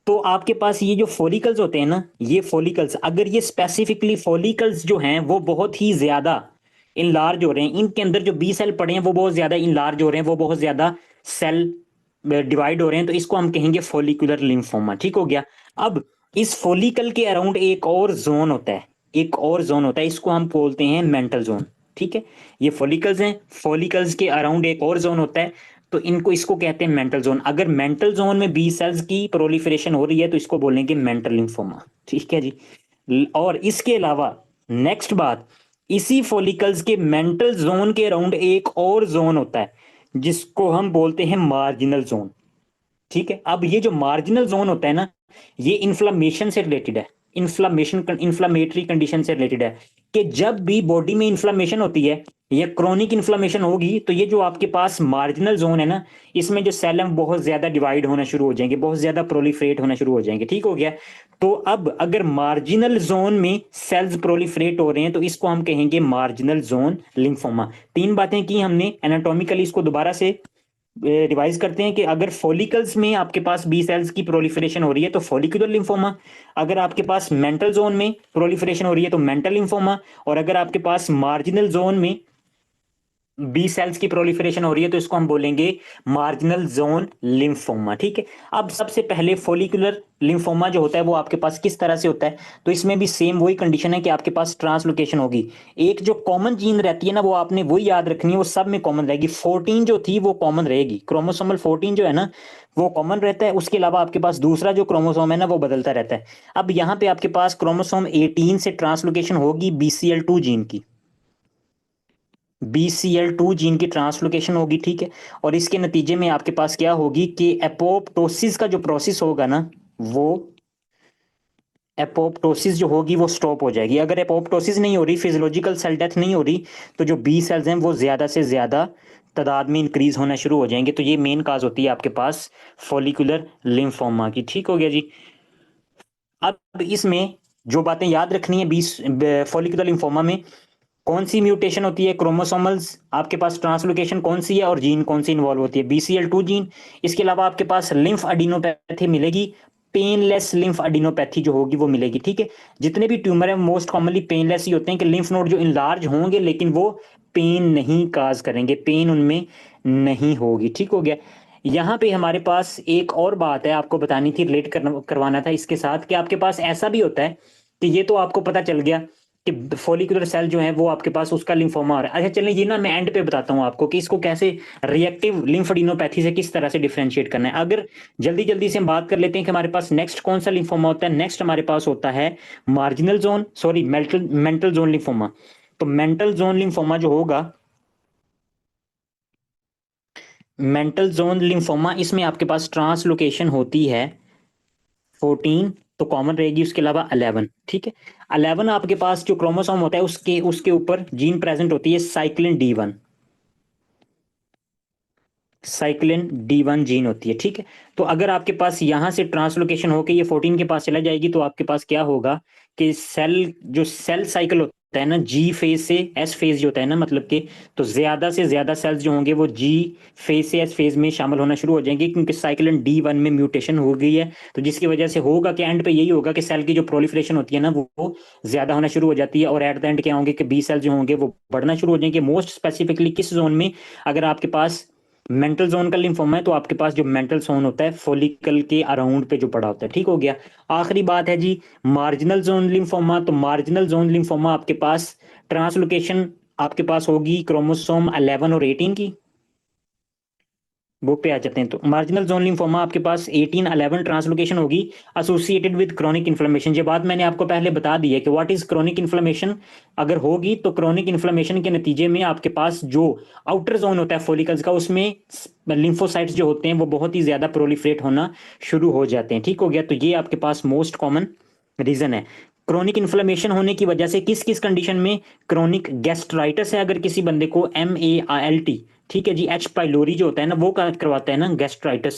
तो आपके पास ये जो फॉलिकल्स होते हैं ना, ये फॉलिकल्स अगर ये स्पेसिफिकली फॉलिकल्स जो हैं वो बहुत ही ज्यादा इनलार्ज हो रहे हैं, इनके अंदर जो बी सेल पड़े हैं वो बहुत ज्यादा इनलार्ज हो रहे हैं, वो बहुत ज्यादा सेल डिवाइड हो रहे हैं, तो इसको हम कहेंगे फॉलिकुलर लिम्फोमा, ठीक हो गया। अब इस फॉलिकल के अराउंड एक और जोन होता है, एक और जोन होता है, इसको हम बोलते हैं मेंटल जोन, ठीक है। ये फॉलिकल्स हैं, फॉलिकल्स के अराउंड एक और जोन होता है, तो इनको इसको कहते हैं मेंटल जोन। अगर मेंटल जोन में बी सेल्स की प्रोलिफरेशन हो रही है तो इसको बोलेंगे मेंटल लिम्फोमा, ठीक है जी। और इसके अलावा नेक्स्ट बात, इसी फॉलिकल्स के मेंटल जोन के अराउंड एक और जोन होता है जिसको हम बोलते हैं मार्जिनल जोन, ठीक है। अब ये जो मार्जिनल जोन होता है ना, ये इन्फ्लामेशन से रिलेटेड है, इन्फ्लामेटरी कंडीशन से रिलेटेड है, कि जब भी बॉडी में इन्फ्लामेशन होती है ये क्रोनिक इन्फ्लेमेशन होगी तो ये जो आपके पास मार्जिनल जोन है ना, इसमें जो सेल है बहुत ज्यादा डिवाइड होना शुरू हो जाएंगे, बहुत ज्यादा प्रोलिफरेट होना शुरू हो जाएंगे। ठीक हो गया। तो अब अगर मार्जिनल जोन में सेल्स प्रोलिफरेट हो रहे हैं तो इसको हम कहेंगे मार्जिनल जोन लिम्फोमा। तीन बातें की हमने एनाटॉमिकली, इसको दोबारा से रिवाइज करते हैं कि अगर फॉलिकल्स में आपके पास बी सेल्स की प्रोलिफरेशन हो रही है तो फॉलिकुलर लिम्फोमा, अगर आपके पास मेंटल जोन में प्रोलिफरेशन हो रही है तो मेंटल लिम्फोमा, और अगर आपके पास मार्जिनल जोन में बी सेल्स की प्रोलिफरेशन हो रही है तो इसको हम बोलेंगे मार्जिनल जोन लिम्फोमा। ठीक है। अब सबसे पहले फॉलिकुलर लिम्फोमा जो होता है वो आपके पास किस तरह से होता है, तो इसमें भी सेम वही कंडीशन है कि आपके पास ट्रांसलोकेशन होगी। एक जो कॉमन जीन रहती है ना वो आपने वही याद रखनी है, वो सब में कॉमन रहेगी। 14 जो थी वो कॉमन रहेगी, क्रोमोसोमल 14 जो है ना वो कॉमन रहता है। उसके अलावा आपके पास दूसरा जो क्रोमोसोम है ना वो बदलता रहता है। अब यहाँ पे आपके पास क्रोमोसोम 18 से ट्रांसलोकेशन होगी BCL2 जीन की, BCL2 जीन की ट्रांसलोकेशन होगी। ठीक है। और इसके नतीजे में आपके पास क्या होगी कि एपोप्टोसिस का जो प्रोसेस होगा ना, वो एपोप्टोसिस जो होगी वो स्टॉप हो जाएगी। अगर एपोप्टोसिस नहीं हो रही, फिजियोलॉजिकल सेल डेथ नहीं हो रही, तो जो बी सेल्स हैं वो ज्यादा से ज्यादा तादाद में इंक्रीज होना शुरू हो जाएंगे। तो ये मेन काज होती है आपके पास फॉलिकुलर लिम्फोमा की। ठीक हो गया जी। अब इसमें जो बातें याद रखनी है, बीस फॉलिकुलर लिम्फोमा में कौन सी म्यूटेशन होती है, क्रोमोसोमल्स आपके पास ट्रांसलोकेशन कौन सी है और जीन कौन सी इन्वॉल्व होती है, BCL2 जीन। इसके अलावा आपके पास लिम्फ अडीनोपैथी मिलेगी, पेनलेस लिम्फ अडीनोपैथी जो होगी वो मिलेगी। ठीक है। जितने भी ट्यूमर है मोस्ट कॉमनली पेनलेस ही होते हैं, कि लिम्फ नोड जो इनलार्ज होंगे लेकिन वो पेन नहीं काज करेंगे, पेन उनमें नहीं होगी। ठीक हो गया। यहाँ पे हमारे पास एक और बात है आपको बतानी थी, रिलेट करवाना था इसके साथ, कि आपके पास ऐसा भी होता है कि ये तो आपको पता चल गया कि फॉलिकुलर सेल जो है वो आपके पास उसका लिम्फोमा हो रहा है। अच्छा चलिए ये ना मैं एंड पे बताता हूँ आपको कि इसको कैसे रिएक्टिव लिम्फोडिनोपैथी से किस तरह से डिफरेंशिएट करना है। अगर जल्दी जल्दी से हम बात कर लेते हैं कि हमारे पास नेक्स्ट कौन सा लिम्फोमा होता है। नेक्स्ट हमारे पास होता है marginal zone, sorry mental mental zone lymphoma. तो मेंटल जोन लिम्फोमा जो होगा, मेंटल जोन लिम्फोमा, इसमें आपके पास ट्रांसलोकेशन होती है 14 तो कॉमन रहेगी, उसके अलावा 11। ठीक है। 11 आपके पास जो क्रोमोसोम होता है उसके उसके ऊपर जीन प्रेजेंट होती है cyclin D1, cyclin D1 gene होती है। ठीक है। तो अगर आपके पास यहां से ट्रांसलोकेशन होकर ये 14 के पास चला जाएगी तो आपके पास क्या होगा कि सेल जो सेल साइकिल होता है ना, G फेज से S फेज जो होता है ना, मतलब कि तो ज्यादा से ज्यादा सेल्स जो होंगे वो G फेज से S फेज में शामिल होना शुरू हो जाएंगे, क्योंकि साइक्लिन D1 में म्यूटेशन हो गई है। तो जिसकी वजह से होगा कि एंड पे यही होगा कि सेल की जो प्रोलिफरेशन होती है ना वो ज्यादा होना शुरू हो जाती है, और एट द एंड क्या होंगे कि बी सेल जो होंगे वो बढ़ना शुरू हो जाएंगे। मोस्ट स्पेसिफिकली किस जोन में, अगर आपके पास मेंटल जोन का लिम्फोमा है तो आपके पास जो मेंटल जोन होता है फॉलिकल के अराउंड पे जो पड़ा होता है। ठीक हो गया। आखिरी बात है जी मार्जिनल जोन लिम्फोमा। तो मार्जिनल जोन लिम्फोमा आपके पास ट्रांसलोकेशन आपके पास होगी क्रोमोसोम 11 और 18 की। बुक पे आ जाते हैं तो मार्जिनल जोन लिम्फोमा आपके पास 18 11 ट्रांसलोकेशन होगी एसोसिएटेड विद क्रोनिक इन्फ्लेमेशन। ये बात मैंने आपको पहले बता दी है कि व्हाट इज क्रोनिक इन्फ्लेमेशन। अगर होगी तो क्रोनिक इन्फ्लेमेशन के नतीजे में आपके पास जो आउटर जोन होता है फॉलिकल्स का, उसमें लिम्फोसाइट्स जो होते हैं वो बहुत ही ज्यादा प्रोलिफरेट होना शुरू हो जाते हैं। ठीक हो गया। तो ये आपके पास मोस्ट कॉमन रीजन है। क्रोनिक इन्फ्लेमेशन होने की वजह से किस किस कंडीशन में, क्रोनिक गैस्ट्राइटिस है अगर किसी बंदे को, MAILT। ठीक है जी। H पाइलोरी जो होता है ना वो करवाता है ना gastritis.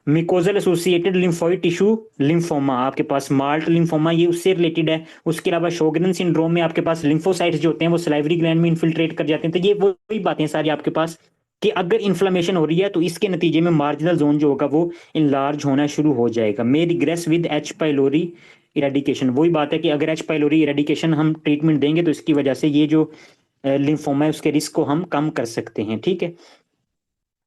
Mucosal associated lymphoid tissue lymphoma आपके पास माल्ट लिम्फोमा, ये उससे रिलेटेड है। उसके अलावा शोगरन सिंड्रोम में आपके पास लिम्फोसाइट्स जो होते हैं वो सलाइवरी ग्लैंड में इन्फिल्ट्रेट कर जाते हैं। तो ये वही बातें सारी आपके पास कि अगर इन्फ्लेमेशन हो रही है तो इसके नतीजे में मार्जिनल जोन जो होगा वो इनलार्ज होना शुरू हो जाएगा। May regress with H pylori eradication. वही बात है कि अगर H पाइलोरी इरेडिकेशन हम ट्रीटमेंट देंगे तो इसकी वजह से ये जो लिम्फोमा है उसके रिस्क को हम कम कर सकते हैं। ठीक है।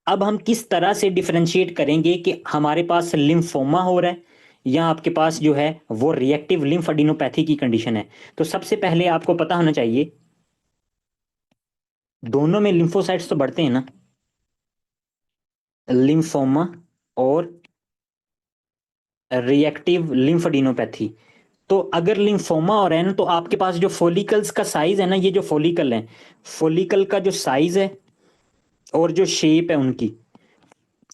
अब हम किस तरह से डिफरेंशिएट करेंगे कि हमारे पास लिम्फोमा हो रहा है या आपके पास जो है वो रिएक्टिव लिम्फ अडीनोपैथी की कंडीशन है। तो सबसे पहले आपको पता होना चाहिए दोनों में लिम्फोसाइट्स तो बढ़ते हैं ना, लिम्फोमा और रिएक्टिव लिम्फोडिनोपैथी। तो अगर लिम्फोमा हो रहा है ना तो आपके पास जो फॉलिकल्स का साइज है ना, ये जो फॉलिकल है, फॉलिकल का जो साइज है और जो शेप है उनकी,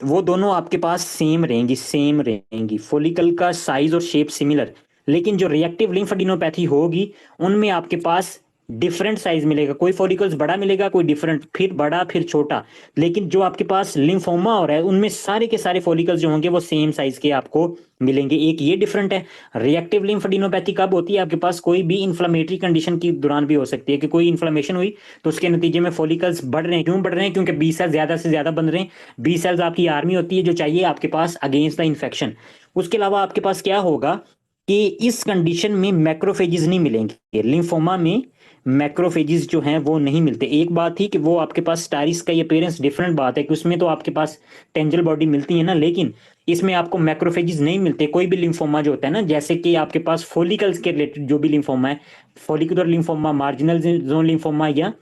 वो दोनों आपके पास सेम रहेंगी, फॉलिकल का साइज और शेप सिमिलर। लेकिन जो रिएक्टिव लिम्फोडिनोपैथी होगी उनमें आपके पास डिफरेंट साइज मिलेगा, कोई फॉलिकल्स बड़ा मिलेगा, कोई डिफरेंट, फिर बड़ा फिर छोटा। लेकिन जो आपके पास लिम्फोमा हो रहा है उनमें सारे के सारे फॉलिकल्स जो होंगे वो सेम साइज के आपको मिलेंगे। एक ये डिफरेंट है। रिएक्टिव लिम्फेडिनोपैथी कब होती है? आपके पास कोई भी इंफ्लेमेटरी कंडीशन के दौरान भी हो सकती है, कि कोई इन्फ्लेमेशन हुई तो उसके नतीजे में फॉलिकल्स बढ़ रहे हैं। क्यों बढ़ रहे हैं? क्योंकि बी सेल्स ज्यादा से ज्यादा बन रहे हैं। बी सेल्स आपकी आर्मी होती है जो चाहिए आपके पास अगेंस्ट द इन्फेक्शन। उसके अलावा आपके पास क्या होगा कि इस कंडीशन में मैक्रोफेजेस नहीं मिलेंगे। लिम्फोमा में मैक्रोफेजेस जो हैं वो नहीं मिलते। एक बात थी कि वो आपके पास स्टारिस का अपीयरेंस डिफरेंट बात है कि उसमें तो आपके पास टेंजल बॉडी मिलती है ना, लेकिन इसमें आपको मैक्रोफेजेस नहीं मिलते। कोई भी लिम्फोमा जो होता है ना, जैसे कि आपके पास फोलिकल्स के रिलेटेड जो भी लिम्फोमा है, follicular lymphoma, marginal zone lymphoma, या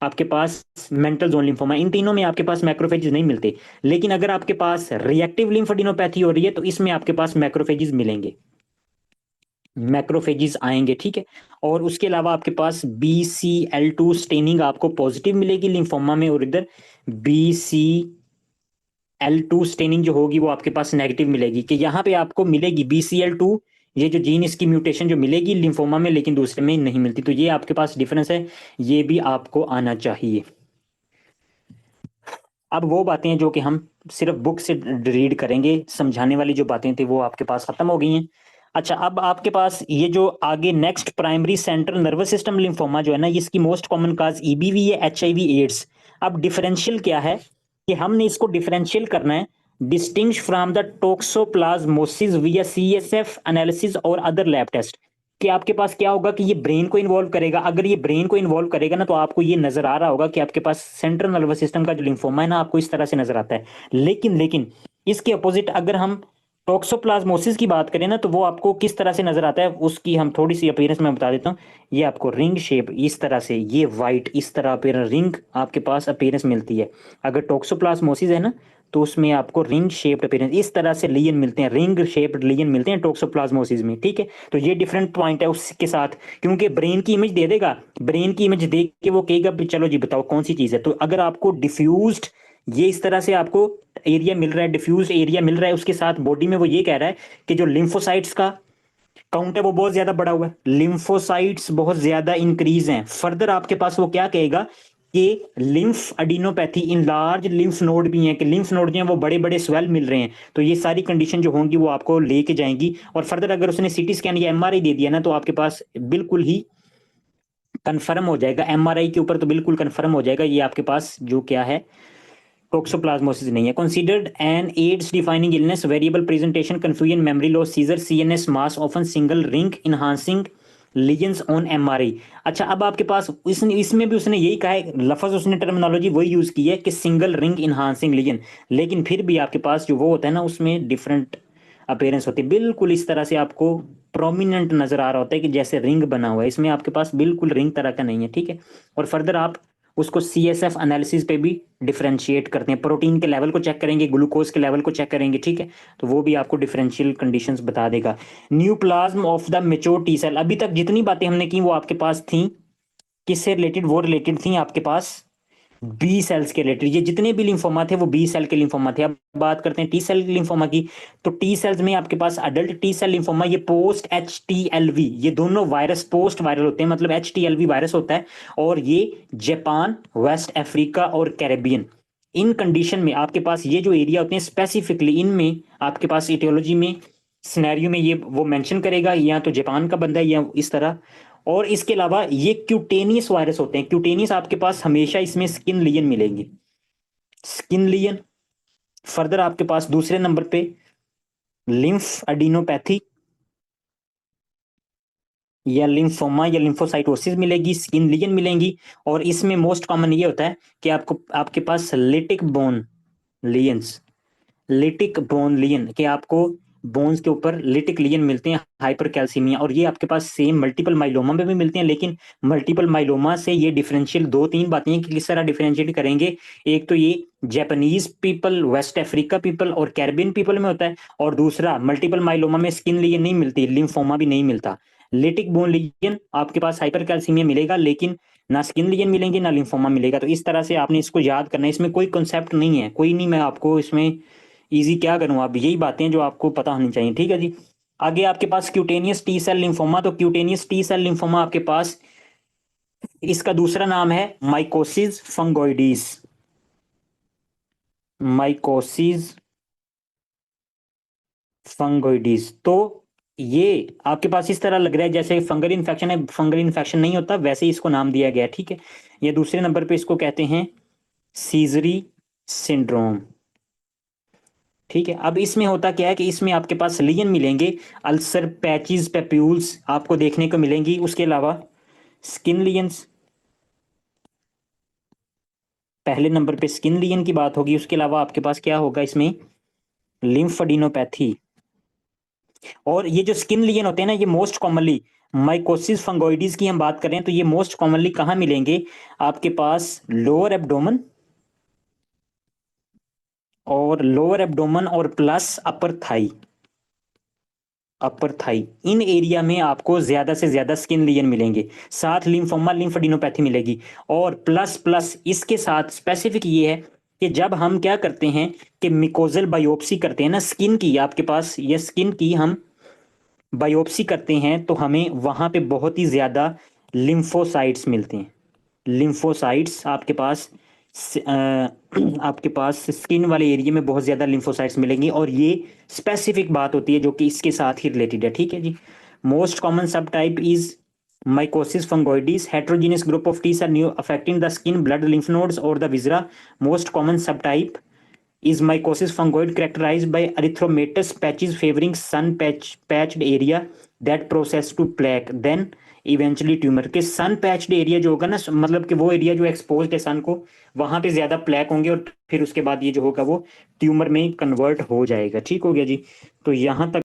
आपके पास मेंटल जोन लिम्फोमा, इन तीनों में आपके पास मैक्रोफेजेस नहीं मिलते। लेकिन अगर आपके पास रिएक्टिव लिम्फोडिनोपैथी हो रही है तो इसमें आपके पास मैक्रोफेजेस मिलेंगे, मैक्रोफेजेस आएंगे, ठीक है। और उसके अलावा आपके पास BCL2 स्टेनिंग आपको पॉजिटिव मिलेगी लिम्फोमा में, और इधर BCL2 स्टेनिंग जो होगी वो आपके पास नेगेटिव मिलेगी। कि यहाँ पे आपको मिलेगी BCL2, ये जो जीन इसकी म्यूटेशन जो मिलेगी लिम्फोमा में, लेकिन दूसरे में नहीं मिलती। तो ये आपके पास डिफरेंस है, ये भी आपको आना चाहिए। अब वो बातें हैं जो कि हम सिर्फ बुक से रीड करेंगे, समझाने वाली जो बातें थी वो आपके पास खत्म हो गई हैं। अच्छा, अब आपके पास ये जो आगे next primary central nervous system lymphoma जो है ना, इसकी मोस्ट कॉमन काज EBV है, HIV एड्स। अब डिफरेंशियल क्या है कि हमने इसको डिफरेंशियल करना है, डिस्टिंग्विश फ्रॉम द टोक्सोप्लाज्मोसिस विया CSF एनालिसिस और अदर लैब टेस्ट। कि आपके पास क्या होगा कि ये ब्रेन को इन्वॉल्व करेगा। अगर ये ब्रेन को इन्वॉल्व करेगा ना, तो आपको ये नजर आ रहा होगा कि आपके पास सेंट्रल नर्वस सिस्टम का जो लिम्फोमा है ना, आपको इस तरह से नजर आता है। लेकिन लेकिन इसके अपोजिट अगर हम टोक्सोप्लाज्मोसिस की बात करें ना, तो वो आपको किस तरह से नजर आता है उसकी हम थोड़ी सी अपीयरेंस में बता देता हूँ। ये आपको रिंग शेप इस तरह से, ये वाइट इस तरह अपीयरेंस, रिंग आपके पास अपीयरेंस मिलती है। अगर टोक्सोप्लाज्मोसिस है ना, तो उसमें आपको रिंग शेप्ड अपीयरेंस इस तरह से लियन मिलते हैं, रिंग शेप्ड लियन मिलते हैं टोक्सोप्लाज्मोसिस में, ठीक है। तो ये डिफरेंट पॉइंट है उसके साथ, क्योंकि ब्रेन की इमेज दे देगा, ब्रेन की इमेज देख के वो कहेगा चलो जी बताओ कौन सी चीज है। तो अगर आपको डिफ्यूज्ड ये इस तरह से आपको एरिया मिल रहा है, डिफ्यूज एरिया मिल रहा है, उसके साथ बॉडी में वो ये कह रहा है कि जो लिम्फोसाइट्स का काउंट है वो बहुत ज्यादा बढ़ा हुआ है, लिम्फोसाइट्स बहुत ज्यादा इंक्रीज हैं। फर्दर आपके पास वो क्या कहेगा कि lymph adenopathy in large lymph node भी हैं, कि लिम्फ नोड जो हैं वो बड़े बड़े स्वेल मिल रहे हैं। तो ये सारी कंडीशन जो होंगी वो आपको लेके जाएंगी। और फर्दर अगर उसने CT स्कैन या MRI दे दिया ना, तो आपके पास बिल्कुल ही कंफर्म हो जाएगा, MRI के ऊपर तो बिल्कुल कंफर्म हो जाएगा ये आपके पास जो क्या है, टोक्सोप्लाज्मोसिस नहीं है। Considered an AIDS defining illness, variable presentation, confusion, memory loss, seizure, CNS mass, often single ring enhancing lesions on MRI। अच्छा, अब आपके पास इसमें भी उसने यही कहा है, लफज उसने टर्मिनोलॉजी वही यूज की है कि सिंगल रिंग इनहांसिंग लीजन। लेकिन फिर भी आपके पास जो वो होता है ना, उसमें डिफरेंट अपीयरेंस होती है। बिल्कुल इस तरह से आपको प्रोमिनेंट नजर आ रहा होता है कि जैसे रिंग बना हुआ है, इसमें आपके पास बिल्कुल रिंग तरह का नहीं है, ठीक है। और फर्दर आप उसको CSF एनालिसिस पे भी डिफरेंशिएट करते हैं, प्रोटीन के लेवल को चेक करेंगे, ग्लूकोज के लेवल को चेक करेंगे, ठीक है। तो वो भी आपको डिफरेंशियल कंडीशंस बता देगा। Neoplasm of the mature T cell, अभी तक जितनी बातें हमने की वो आपके पास थी किससे रिलेटेड? वो रिलेटेड थी आपके पास बी सेल्स के रिलेटेड। ये जितने भी लिम्फोमा थे वो बी सेल के लिम्फोमा थे। अब बात करते हैं T सेल लिम्फोमा की। तो T सेल्स में आपके पास अडल्ट T सेल लिम्फोमा, ये पोस्ट HTLV, ये दोनों वायरस पोस्ट वायरल होते हैं, मतलब HTLV वायरस होता है। और ये जापान, वेस्ट अफ्रीका और कैरेबियन, इन कंडीशन में आपके पास ये जो एरिया होते हैं स्पेसिफिकली, इनमें आपके पास इटियोलॉजी में सिनेरियो में ये वो मेंशन करेगा, या तो जापान का बंदा है या इस तरह। और इसके अलावा ये क्यूटेनियस वायरस होते हैं। क्यूटेनियस आपके पास हमेशा इसमें स्किन लीजन मिलेंगी, स्किन लीजन। फर्दर आपके पास दूसरे नंबर पे लिम्फ अडीनोपैथी या लिम्फोमा या लिम्फोसाइटोसिस मिलेगी, स्किन लीजन मिलेंगी। और इसमें मोस्ट कॉमन ये होता है कि आपको आपके पास lytic bone lesions, lytic bone lesion, कि आपको बोन्स के ऊपर लिटिक लियन मिलते हैं, हाइपर कैल्सीमिया। और ये आपके पास सेम मल्टीपल माइलोमा में भी मिलते हैं। लेकिन मल्टीपल माइलोमा से ये डिफरेंशियल दो तीन बातें हैं कि किस तरह डिफरेंशिएट करेंगे। एक तो ये Japanese people, West Africa people और कैरेबियन पीपल में होता है। और दूसरा मल्टीपल माइलोमा में स्किन लियन नहीं मिलती, लिम्फोमा भी नहीं मिलता। लिटिक बोन लियन आपके पास हाइपर कैल्सीमिया मिलेगा, लेकिन ना स्किन लियन मिलेंगे ना लिम्फोमा मिलेगा। तो इस तरह से आपने इसको याद करना है, इसमें कोई कॉन्सेप्ट नहीं है, कोई नहीं, मैं आपको इसमें इजी क्या करूं, आप यही बातें जो आपको पता होनी चाहिए, ठीक है जी। आगे आपके पास क्यूटेनियस T सेल लिम्फोमा, तो क्यूटेनियस T सेल लिम्फोमा आपके पास इसका दूसरा नाम है माइकोसिस फंगोइडिस। माइकोसिस फंगोइडिस। तो ये आपके पास इस तरह लग रहा है जैसे फंगल इन्फेक्शन है, फंगल इन्फेक्शन नहीं होता, वैसे ही इसको नाम दिया गया, ठीक है। ये दूसरे नंबर पे इसको कहते हैं सीजरी सिंड्रोम, ठीक है। अब इसमें होता क्या है कि इसमें आपके पास लीजन मिलेंगे, अल्सर पैचेस पेप्यूल्स आपको देखने को मिलेंगी, उसके अलावा स्किन लीजन्स, पहले नंबर पे स्किन लीजन की बात होगी। उसके अलावा आपके पास क्या होगा इसमें, लिम्फेडिनोपैथी। और ये जो स्किन लीजन होते हैं ना, ये मोस्ट कॉमनली माइकोसिस फंगोइडिस की हम बात करें तो ये मोस्ट कॉमनली कहाँ मिलेंगे, आपके पास लोअर एब्डोमेन, और लोअर एब्डोमेन और प्लस अपर थाई, अपर थाई, इन एरिया में आपको ज्यादा से ज्यादा स्किन लीजन मिलेंगे। साथ लिम्फोमा लिम्फेडिनोपैथी मिलेगी। और प्लस प्लस इसके साथ स्पेसिफिक ये है कि जब हम क्या करते हैं कि मिकोजल बायोप्सी करते हैं ना स्किन की, आपके पास ये स्किन की हम बायोप्सी करते हैं तो हमें वहां पे बहुत ही ज्यादा लिम्फोसाइट्स मिलते हैं। लिम्फोसाइट्स आपके पास आपके पास स्किन वाले एरिया में बहुत ज्यादा लिम्फोसाइट्स मिलेंगी, और ये स्पेसिफिक बात होती है जो कि इसके साथ ही रिलेटेड है, ठीक है जी। Most common sub type is mycosis fungoides. Heterogeneous group of T's are new affecting the skin, blood, lymph nodes, or the viscera. Most common subtype is mycosis fungoid, characterized by erythematous patches favoring patched area that process to plaque, then eventually tumour के। सन patched area जो होगा ना, मतलब कि वो area जो exposed है सन को, वहां पे ज्यादा प्लैक होंगे, और फिर उसके बाद ये जो होगा वो ट्यूमर में कन्वर्ट हो जाएगा, ठीक हो गया जी। तो यहां तक